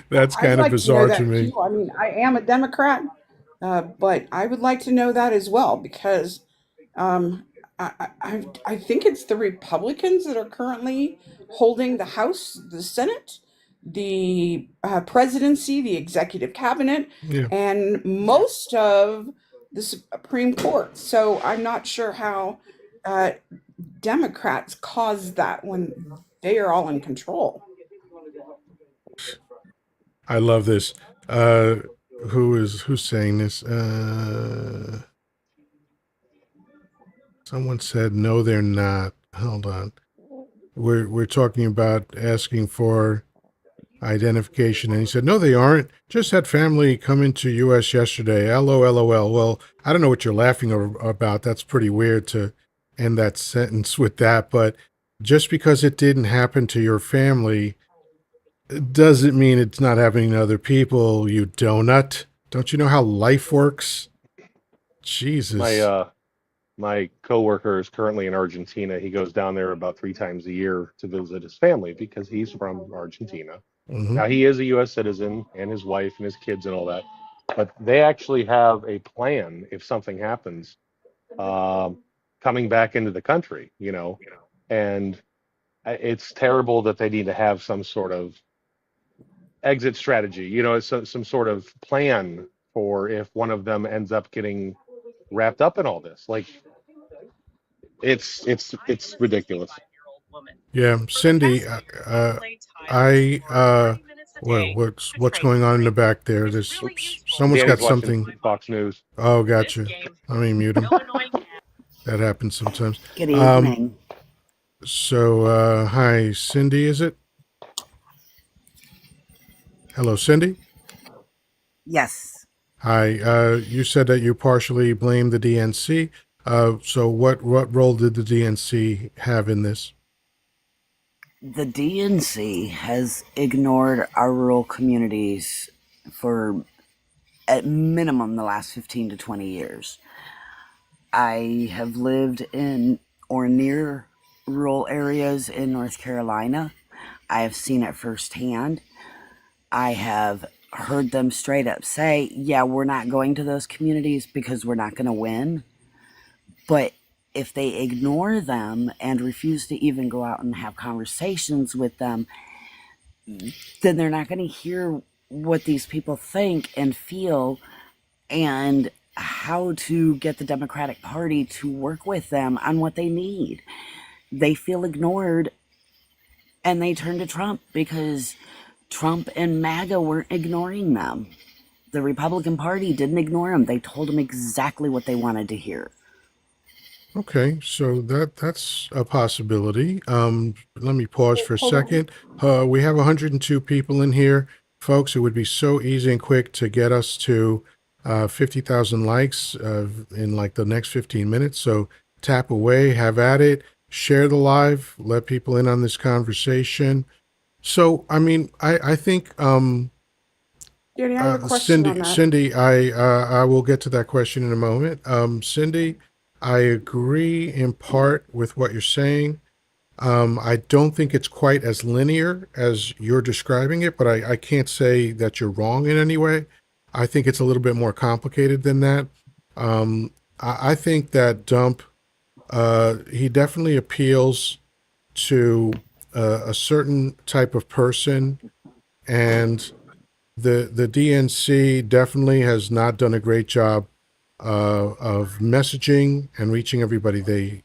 That's I'd kind of like to know bizarre to that me. too. I mean, I am a Democrat, but I would like to know that as well because um, I think it's the Republicans that are currently holding the House, the Senate, the presidency, the executive cabinet, Yeah. and most of the Supreme Court. So I'm not sure how uh, Democrats caused that when they are all in control. I love this. Uh, who's saying this? Someone said no, they're not. Hold on. We're talking about asking for identification, and he said no, they aren't. Just had family come into U.S. yesterday. LOL. Well, I don't know what you're laughing about. That's pretty weird to end that sentence with that. But just because it didn't happen to your family doesn't mean it's not happening to other people, you donut. Don't you know how life works? My Jesus. my coworker is currently in Argentina. He goes down there about 3 times a year to visit his family because he's from Argentina. Hmm. Now he is a U.S. citizen, and his wife and his kids and all that, but they actually have a plan if something happens, um, coming back into the country. And it's terrible that they need to have some sort of exit strategy. It's some sort of plan for if one of them ends up getting wrapped up in all this. Like it's ridiculous. Yeah, Cindy. What's going on in the back there? Someone's got Danny's watching something. Fox News. Oh, gotcha. Let me mute him. That happens sometimes. Good Um, evening. so hi, Cindy. Is it? Hello, Cindy. Yes, Hi. You said that you partially blame the DNC. So what role did the DNC have in this? the DNC has ignored our rural communities for at minimum the last 15 to 20 years. I have lived in or near rural areas in North Carolina. I have seen it firsthand. I have heard them straight up say, yeah, we're not going to those communities because we're not going to win. But if they ignore them and refuse to even go out and have conversations with them, then they're not going to hear what these people think and feel and how to get the Democratic Party to work with them on what they need. They feel ignored and they turn to Trump because Trump and MAGA weren't ignoring them. The Republican Party didn't ignore them. They told them exactly what they wanted to hear. Okay, so that's a possibility. Let me pause for a Hold on. second. We have 102 people in here, folks. It would be so easy and quick to get us to 50,000 likes in like the next 15 minutes. So tap away, have at it, share the live, let people in on this conversation. So, I mean, I think Danny, I have a question on Cindy, that. I will get to that question in a moment. Cindy, I agree in part with what you're saying. I don't think it's quite as linear as you're describing it, but I can't say that you're wrong in any way. I think it's a little bit more complicated than that. I think that Dump, he definitely appeals to a certain type of person, and the DNC definitely has not done a great job of messaging and reaching everybody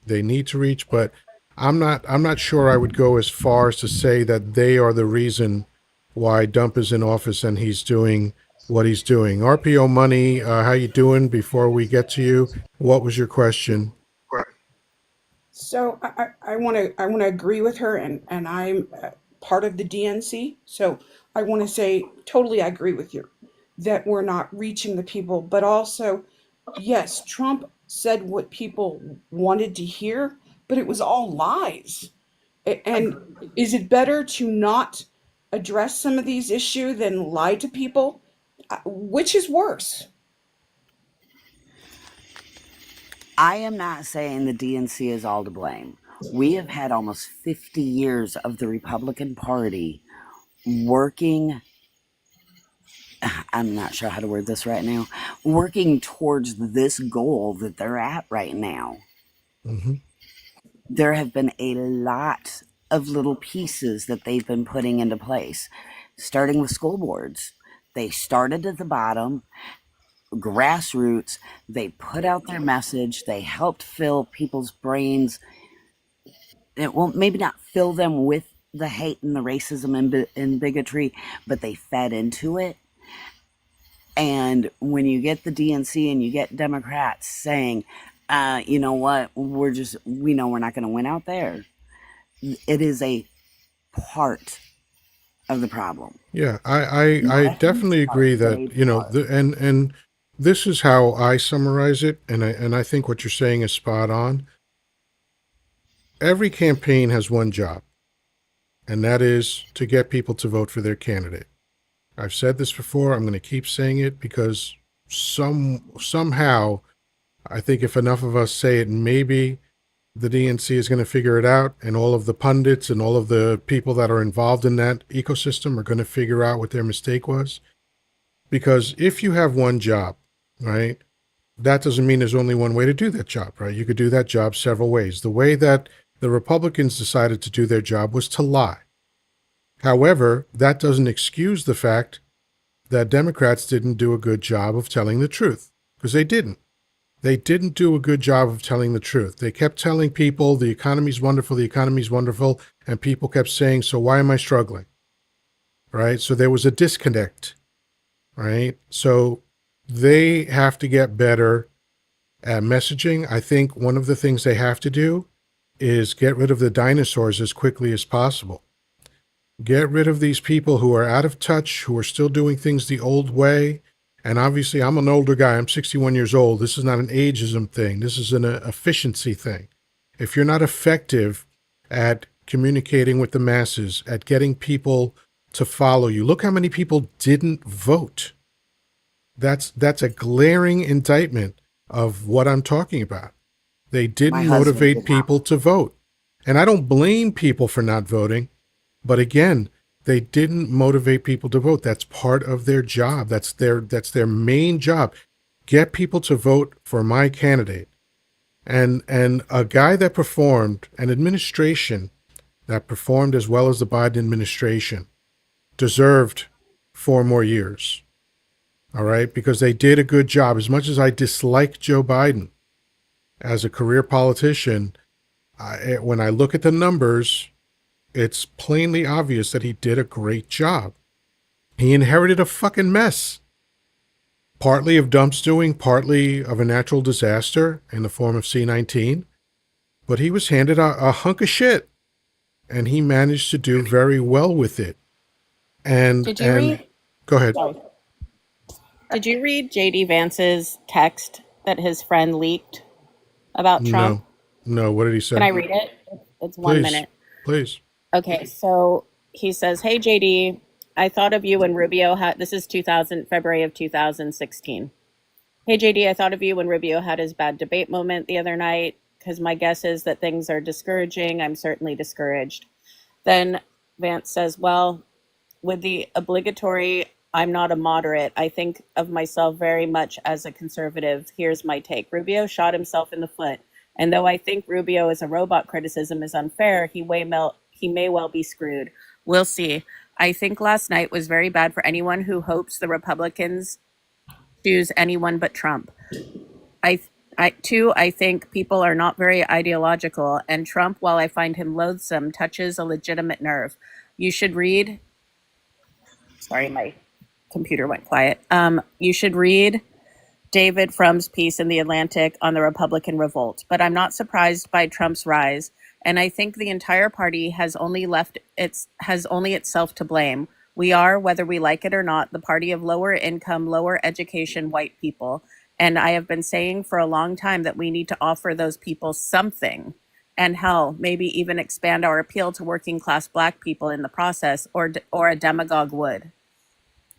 they need to reach. But I'm not sure I would go as far as to say that they are the reason why Dump is in office and he's doing what he's doing. RPO Money, how you doing? Before we get to you, what was your question? So I want to agree with her, and I'm part of the DNC. So I want to say totally I agree with you that we're not reaching the people, but also yes, Trump said what people wanted to hear, but it was all lies. And is it better to not address some of these issues than lie to people? Which is worse? I am not saying the DNC is all to blame. We have had almost 50 years of the Republican Party working, I'm not sure how to word this right now, working towards this goal that they're at right now. Mm-hmm. There have been a lot of little pieces that they've been putting into place, starting with school boards. They started at the bottom, grassroots. They put out their message. They helped fill people's brains. It won't maybe not fill them with the hate and the racism and bigotry, but they fed into it. And when you get the DNC and you get Democrats saying, you know what, we know we're not going to win out there, it is a part of the problem. Yeah, I Not a huge definitely part, agree but that, a you know, part. and this is how I summarize it, and I think what you're saying is spot on. Every campaign has one job, and that is to get people to vote for their candidate. I've said this before, I'm going to keep saying it because somehow I think if enough of us say it, maybe the DNC is going to figure it out, and all of the pundits and all of the people that are involved in that ecosystem are going to figure out what their mistake was. Because if you have one job, right, that doesn't mean there's only one way to do that job, right? You could do that job several ways. The way that the Republicans decided to do their job was to lie. However, that doesn't excuse the fact that Democrats didn't do a good job of telling the truth, because they didn't. They didn't do a good job of telling the truth. They kept telling people the economy's wonderful, and people kept saying, so why am I struggling? Right? So there was a disconnect, right? So they have to get better at messaging. I think one of the things they have to do is get rid of the dinosaurs as quickly as possible. Get rid of these people who are out of touch, who are still doing things the old way. And obviously, I'm an older guy. I'm 61 years old. This is not an ageism thing. This is an efficiency thing. If you're not effective at communicating with the masses, at getting people to follow you, look how many people didn't vote. That's a glaring indictment of what I'm talking about. They My didn't husband motivate did not. people to vote. And I don't blame people for not voting. But again, they didn't motivate people to vote. That's part of their job. That's their main job. Get people to vote for my candidate. And a guy that performed, an administration that performed as well as the Biden administration, deserved 4 more years. All right? Because they did a good job. As much as I dislike Joe Biden as a career politician, when I look at the numbers, it's plainly obvious that he did a great job. He inherited a fucking mess. Partly of dump stewing, partly of a natural disaster in the form of C-19. But he was handed a hunk of shit. And he managed to do very well with it. And Did you read? go ahead. Sorry. Did you read JD Vance's text that his friend leaked about Trump? No. No, what did he Can say? I read it? It's one Please. minute. Please. Okay, so he says, "Hey JD, I thought of you when Rubio had this is 2000 February of 2016. Hey JD, I thought of you when Rubio had his bad debate moment the other night because my guess is that things are discouraging. I'm certainly discouraged." Then Vance says, "Well, with the obligatory, I'm not a moderate. I think of myself very much as a conservative. Here's my take. Rubio shot himself in the foot. And though I think Rubio as a robot criticism is unfair, he may well be screwed. We'll see. I think last night was very bad for anyone who hopes the Republicans choose anyone but Trump. I I think people are not very ideological, and Trump, while I find him loathsome, touches a legitimate nerve. You should read. Sorry, my computer went quiet. You should read David Frum's piece in The Atlantic on the Republican revolt, but I'm not surprised by Trump's rise. And I think the entire party has only itself to blame. We are, whether we like it or not, the party of lower income, lower education white people. And I have been saying for a long time that we need to offer those people something. And hell, maybe even expand our appeal to working class Black people in the process, or a demagogue would.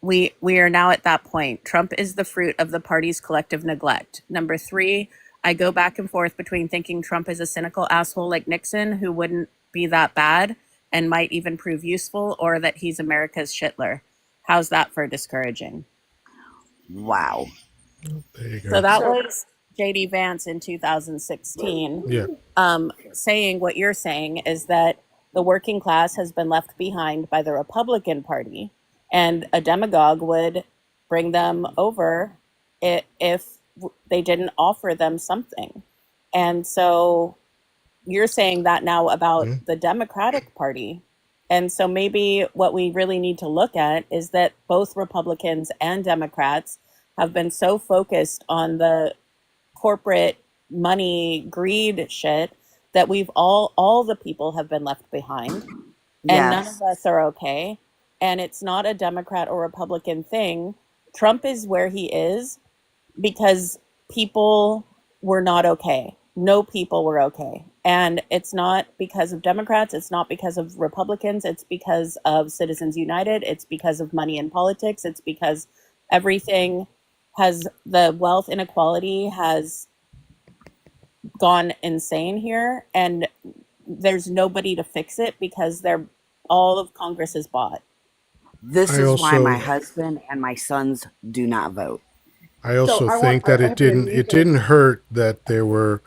We are now at that point. Trump is the fruit of the party's collective neglect. Number three, I go back and forth between thinking Trump is a cynical asshole like Nixon who wouldn't be that bad and might even prove useful, or that he's America's Schindler. How's that for discouraging? Wow. There you So go. that So was JD Vance in 2016. Yeah. Saying what you're saying is that the working class has been left behind by the Republican Party, and a demagogue would bring them over if they didn't offer them something. And so you're saying that now about Mhm. the Democratic Party. And so maybe what we really need to look at is that both Republicans and Democrats have been so focused on the corporate money greed shit that we've all the people have been left behind, and none Yes. of us are okay. And it's not a Democrat or Republican thing. Trump is where he is because people were not okay. No people were okay. And it's not because of Democrats, it's not because of Republicans, it's because of Citizens United, it's because of money in politics, it's because everything has, the wealth inequality has gone insane here, and there's nobody to fix it because they're all of Congress is bought. This I is why my also husband and my sons do not vote. I so also I want think that I have an it amazing. didn't hurt that there were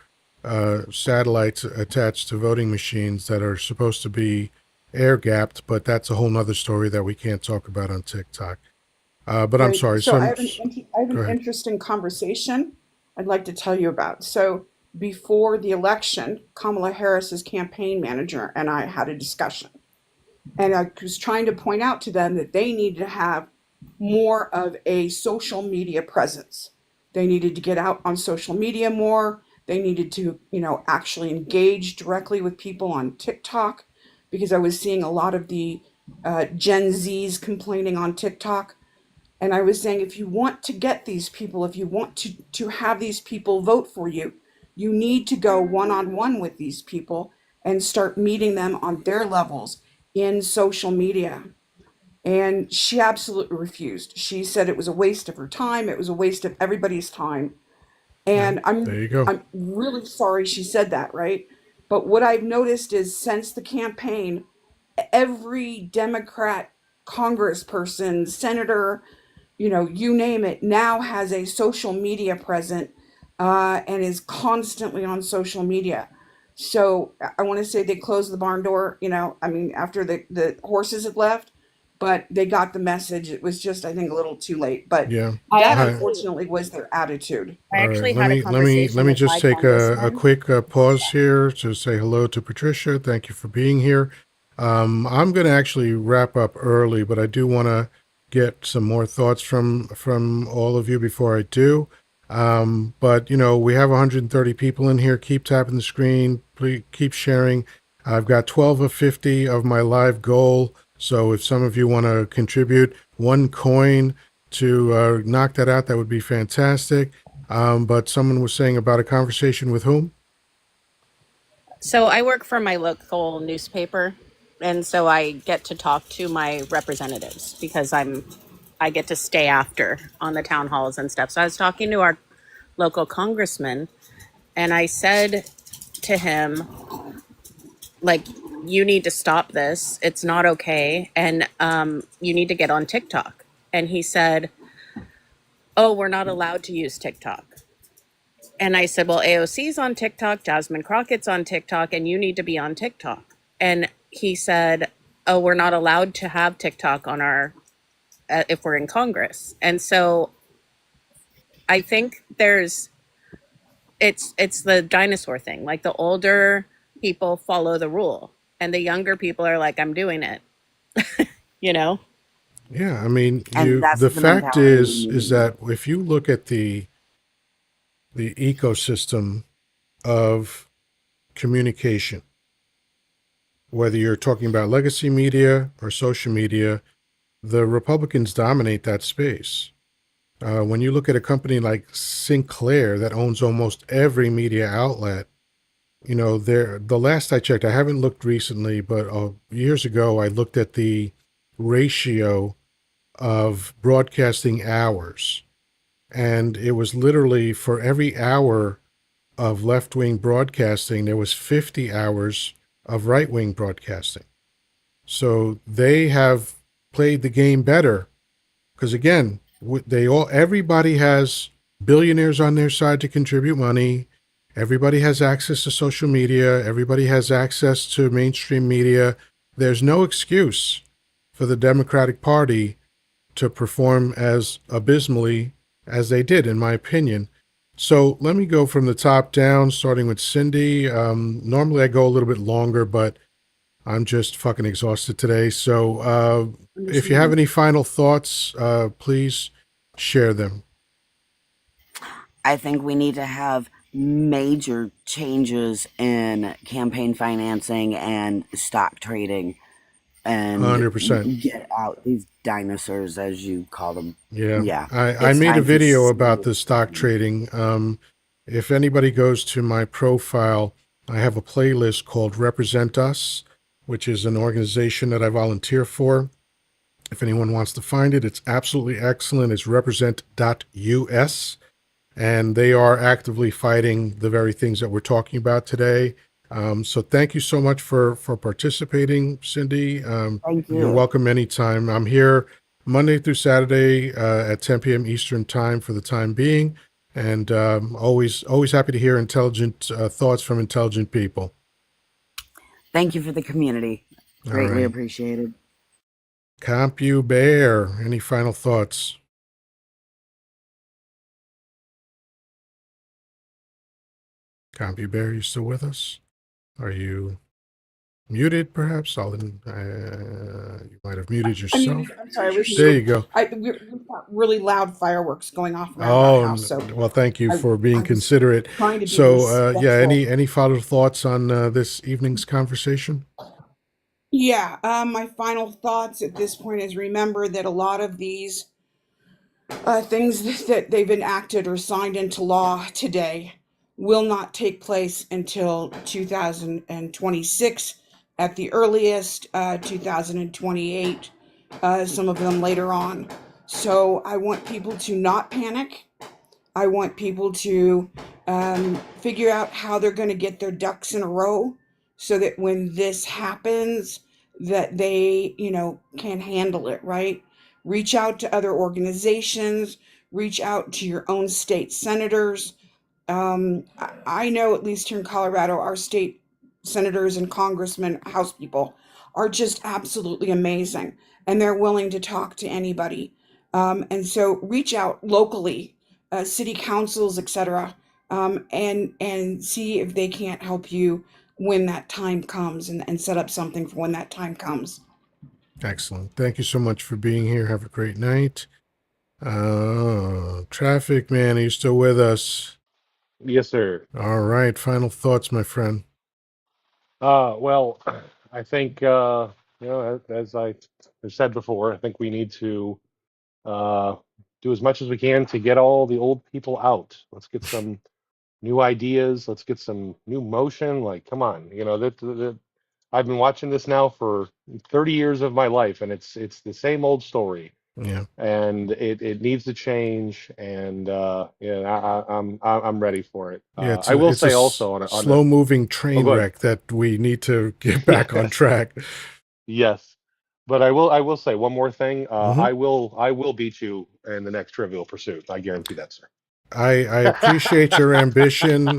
satellites attached to voting machines that are supposed to be air gapped, but that's a whole nother story that we can't talk about on TikTok. But I'm Right. sorry. So I have Go an ahead. interesting conversation I'd like to tell you about. So before the election, Kamala Harris's campaign manager and I had a discussion. And I was trying to point out to them that they needed to have more of a social media presence. They needed to get out on social media more. They needed to, actually engage directly with people on TikTok, because I was seeing a lot of the Gen Zs complaining on TikTok. And I was saying, if you want to get these people, if you want to have these people vote for you, you need to go one on one with these people and start meeting them on their levels in social media. And she absolutely refused. She said it was a waste of her time, it was a waste of everybody's time. Well, And there I'm you go. I'm really sorry she said that, right? But what I've noticed is since the campaign, every Democrat congressperson, senator, you name it, now has a social media present, and is constantly on social media. So I want to say they closed the barn door, I mean, after the horses had left, but they got the message. It was just, I think, a little too late. But Yeah. I that, Hi. actually unfortunately, was their attitude. I All right. actually had a Let conversation me with just my take a congressman. quick pause here to say hello to Patricia. Thank you for being here. I'm going to actually wrap up early, but I do want to get some more thoughts from all of you before I do. But we have 130 people in here. Keep tapping the screen. Please keep sharing. I've got 12 of 50 of my live goal. So if some of you want to contribute one coin to knock that out, that would be fantastic. But someone was saying about a conversation with whom? So I work for my local newspaper, and so I get to talk to my representatives because I get to stay after on the town halls and stuff. So I was talking to our local congressman, and I said to him, like, you need to stop this. It's not okay, and you need to get on TikTok. And he said, "Oh, we're not allowed to use TikTok." And I said, "Well, AOC's on TikTok, Jasmine Crockett's on TikTok, and you need to be on TikTok." And he said, "Oh, we're not allowed to have TikTok on our if we're in Congress." And so I think it's the dinosaur thing. Like, the older people follow the rule, and the younger people are like, "I'm doing it," you know? Yeah, I mean, And that's the the fact mentality we is need. that if you look at the the ecosystem of communication. Whether you're talking about legacy media or social media, the Republicans dominate that space. When you look at a company like Sinclair that owns almost every media outlet, you know, the last I checked, I haven't looked recently, but years ago, I looked at the ratio of broadcasting hours. And it was literally for every hour of left-wing broadcasting, there was 50 hours of right-wing broadcasting. So they have played the game better because again, everybody has billionaires on their side to contribute money. Everybody has access to social media. Everybody has access to mainstream media. There's no excuse for the Democratic Party to perform as abysmally as they did, in my opinion. So let me go from the top down, starting with Cindy. Normally I go a little bit longer, but I'm just fucking exhausted today. So if you have any final thoughts, please share them. I think we need to have major changes in campaign financing and stock trading and 100%. get out these dinosaurs, as you call them. Yeah. Yeah. I It's made a time for video about serious the stock change. trading. If anybody goes to my profile, I have a playlist called Represent Us, which is an organization that I volunteer for. If anyone wants to find it, it's absolutely excellent. It's represent.us. And they are actively fighting the very things that we're talking about today. So thank you so much for participating, Cindy. Thank You're you. welcome anytime. I'm here Monday through Saturday at 10 p.m. Eastern time for the time being, and always happy to hear intelligent thoughts from intelligent people. Thank you for the community. All Greatly right. appreciated. CompuBear, any final thoughts? CompuBear, you still with us? Are you muted, perhaps? You might have muted yourself. I'm sorry. There you go. We've got really loud fireworks going off around our Oh, house, so well, thank you for being I was considerate. trying to be So, yeah, respectful. any final thoughts on this evening's conversation? Yeah, my final thoughts at this point is remember that a lot of these things that they've enacted or signed into law today will not take place until 2026 at the earliest, 2028, some of them later on. So I want people to not panic. I want people to figure out how they're going to get their ducks in a row so that when this happens, that they, can handle it, right? Reach out to other organizations, reach out to your own state senators. I know, at least here in Colorado, our state senators and congressmen, House people, are just absolutely amazing, and they're willing to talk to anybody. And so, reach out locally, city councils, etc., and see if they can't help you when that time comes, and set up something for when that time comes. Excellent. Thank you so much for being here. Have a great night. Traffic man, are you still with us? Yes, sir. All right. Final thoughts, my friend. Well, I think as I have said before, I think we need to uh, do as much as we can to get all the old people out. Let's get some new ideas. Let's get some new motion. Like, come on, that I've been watching this now for 30 years of my life, and it's the same old story. Yeah. And it needs to change. And I'm ready for it. Yeah, I will it's a say also on the slow moving oh, train go ahead. wreck that we need to get back on Yes, track. yes. But I will say one more thing. Hmm. I will beat you in the next Trivial Pursuit. I guarantee that, sir. I appreciate your ambition.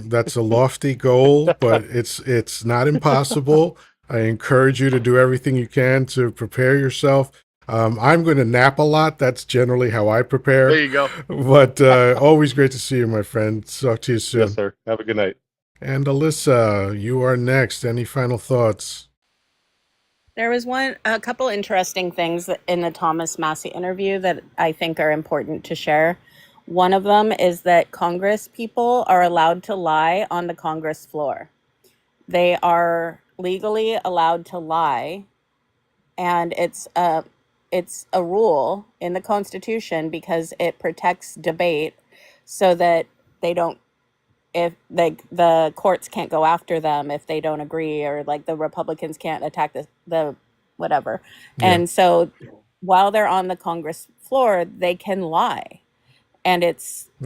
That's a lofty goal, but it's not impossible. I encourage you to do everything you can to prepare yourself. I'm going to nap a lot. That's generally how I prepare. There you go. But always great to see you, my friend. Talk to you Yes, soon. sir. Have a good night. And Alyssa, you are next. Any final thoughts? There was a couple interesting things in the Thomas Massey interview that I think are important to share. One of them is that Congress people are allowed to lie on the Congress floor. They are legally allowed to lie, and it's a rule in the Constitution because it protects debate so that they don't, if like the courts can't go after them if they don't agree, or like the Republicans can't attack the whatever. Yeah. And so while they're on the Congress floor, they can lie. Yeah.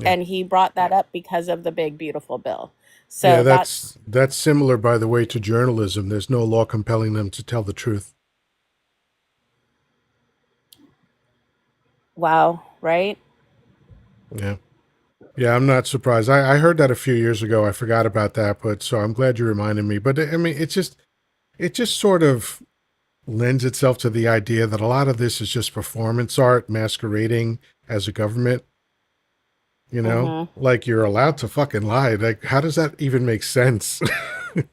And he brought that up because of the big beautiful bill. Yeah, So that's that's similar, by the way, to journalism. There's no law compelling them to tell the truth. wow, right? Yeah. Yeah, I'm not surprised. I heard that a few years ago. I forgot about that, but so I'm glad you reminded me. But I mean, it just sort of lends itself to the idea that a lot of this is just performance art masquerading as a government. You know, Mhm. like you're allowed to fucking lie. Like, how does that even make sense? Yeah.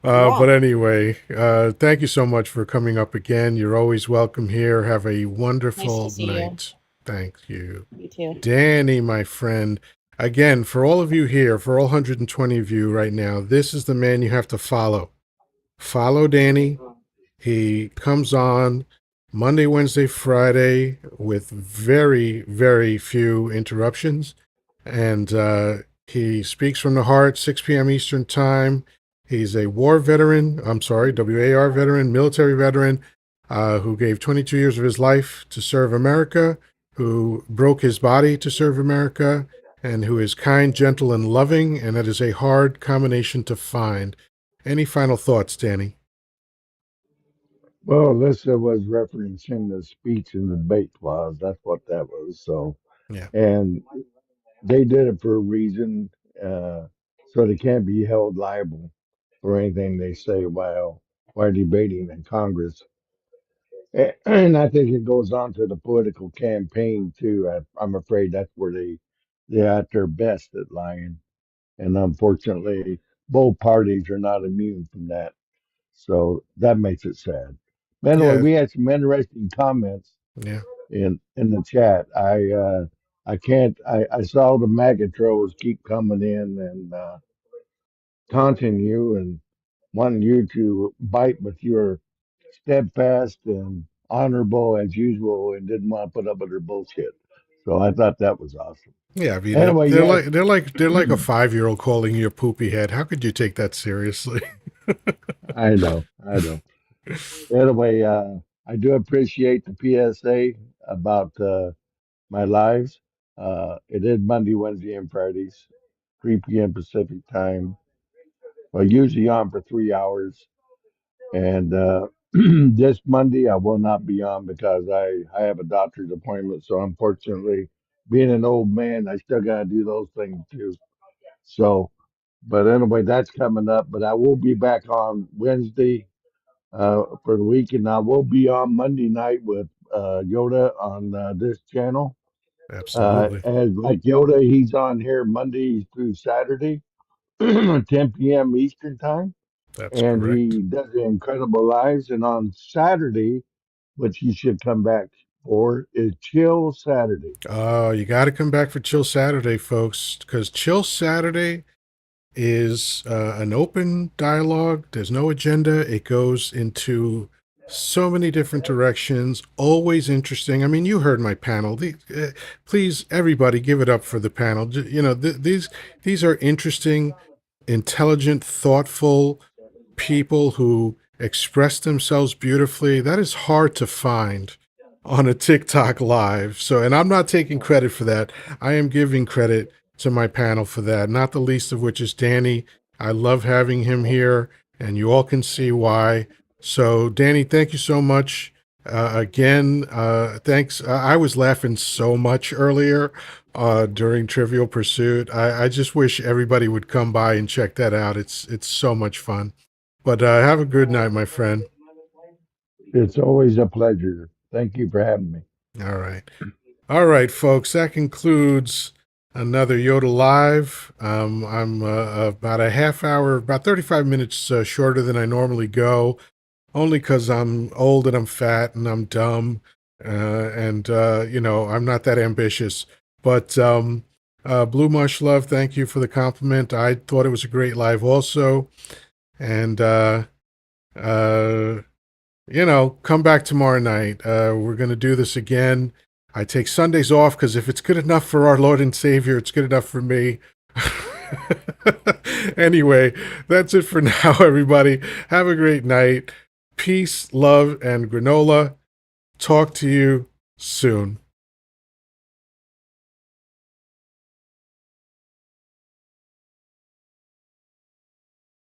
But anyway, thank you so much for coming up again. You're always welcome here. Have a Nice to wonderful see you. night. Thank you. You too. Danny, my friend. Again, for all of you here, for all 120 of you right now, this is the man you have to follow. Follow Danny. He comes on Monday, Wednesday, Friday with very, very few interruptions. And he speaks from the heart, 6 p.m. Eastern Time. He's a war veteran, I'm sorry, WAR veteran, military veteran, who gave 22 years of his life to serve America, who broke his body to serve America, and who is kind, gentle, and loving. And that is a hard combination to find. Any final thoughts, Danny? Well, Alyssa was referencing the speech and debate clause. That's what that was. So, Yeah. and they did it for a reason, uh, so they can't be held liable for anything they say while debating in Congress. And I think it goes on to the political campaign too. I'm afraid that's where they're at their best at lying, and unfortunately, both parties are not immune from that. So that makes it sad. But anyway, Yeah. we had some interesting comments Yeah. in the chat. I can't. I saw the MAGA trolls keep coming in and taunting you and wanting you to bite with your steadfast and honorable as usual and didn't want to put up with their bullshit. So I thought that was awesome. Yeah, I mean, Anyway, they're yes, like a 5-year-old calling you a poopy head. How could you take that seriously? I know. Anyway, I do appreciate the PSA about my lives. It is Monday, Wednesday, and Fridays, 3 p.m. Pacific time. Well, usually on for 3 hours. And this Monday, I will not be on because I have a doctor's appointment. So unfortunately, being an old man, I still got to do those things too. So, but anyway, that's coming up. But I will be back on Wednesday for the week, and I will be on Monday night with Yoda on this channel. Absolutely. And like Yoda, he's on here Monday through Saturday, 10 p.m. Eastern time, That's and correct. he does the Incredible Lives. And on Saturday, which you should come back for, is Chill Saturday. Oh, you got to come back for Chill Saturday, folks, because Chill Saturday is an open dialogue. There's no agenda. It goes into so many different directions, always interesting. I mean, you heard my panel. Please, everybody, give it up for the panel. You know, these are interesting, intelligent, thoughtful people who express themselves beautifully. That is hard to find on a TikTok live. So, and I'm not taking credit for that. I am giving credit to my panel for that, not the least of which is Danny. I love having him here, and you all can see why. So, Danny, thank you so much. Again, thanks. I was laughing so much earlier during Trivial Pursuit. I just wish everybody would come by and check that out. It's so much fun. But have a good night, my friend. It's always a pleasure. Thank you for having me. All right. All right, folks. That concludes another Yoddah Live. I'm about a half hour, about 35 minutes shorter than I normally go, only because I'm old and I'm fat and I'm dumb. And, you know, I'm not that ambitious. But Blue Mush Love, thank you for the compliment. I thought it was a great live also. And, come back tomorrow night. We're going to do this again. I take Sundays off because if it's good enough for our Lord and Savior, it's good enough for me. Anyway, that's it for now, everybody. Have a great night. Peace, love, and granola. Talk to you soon.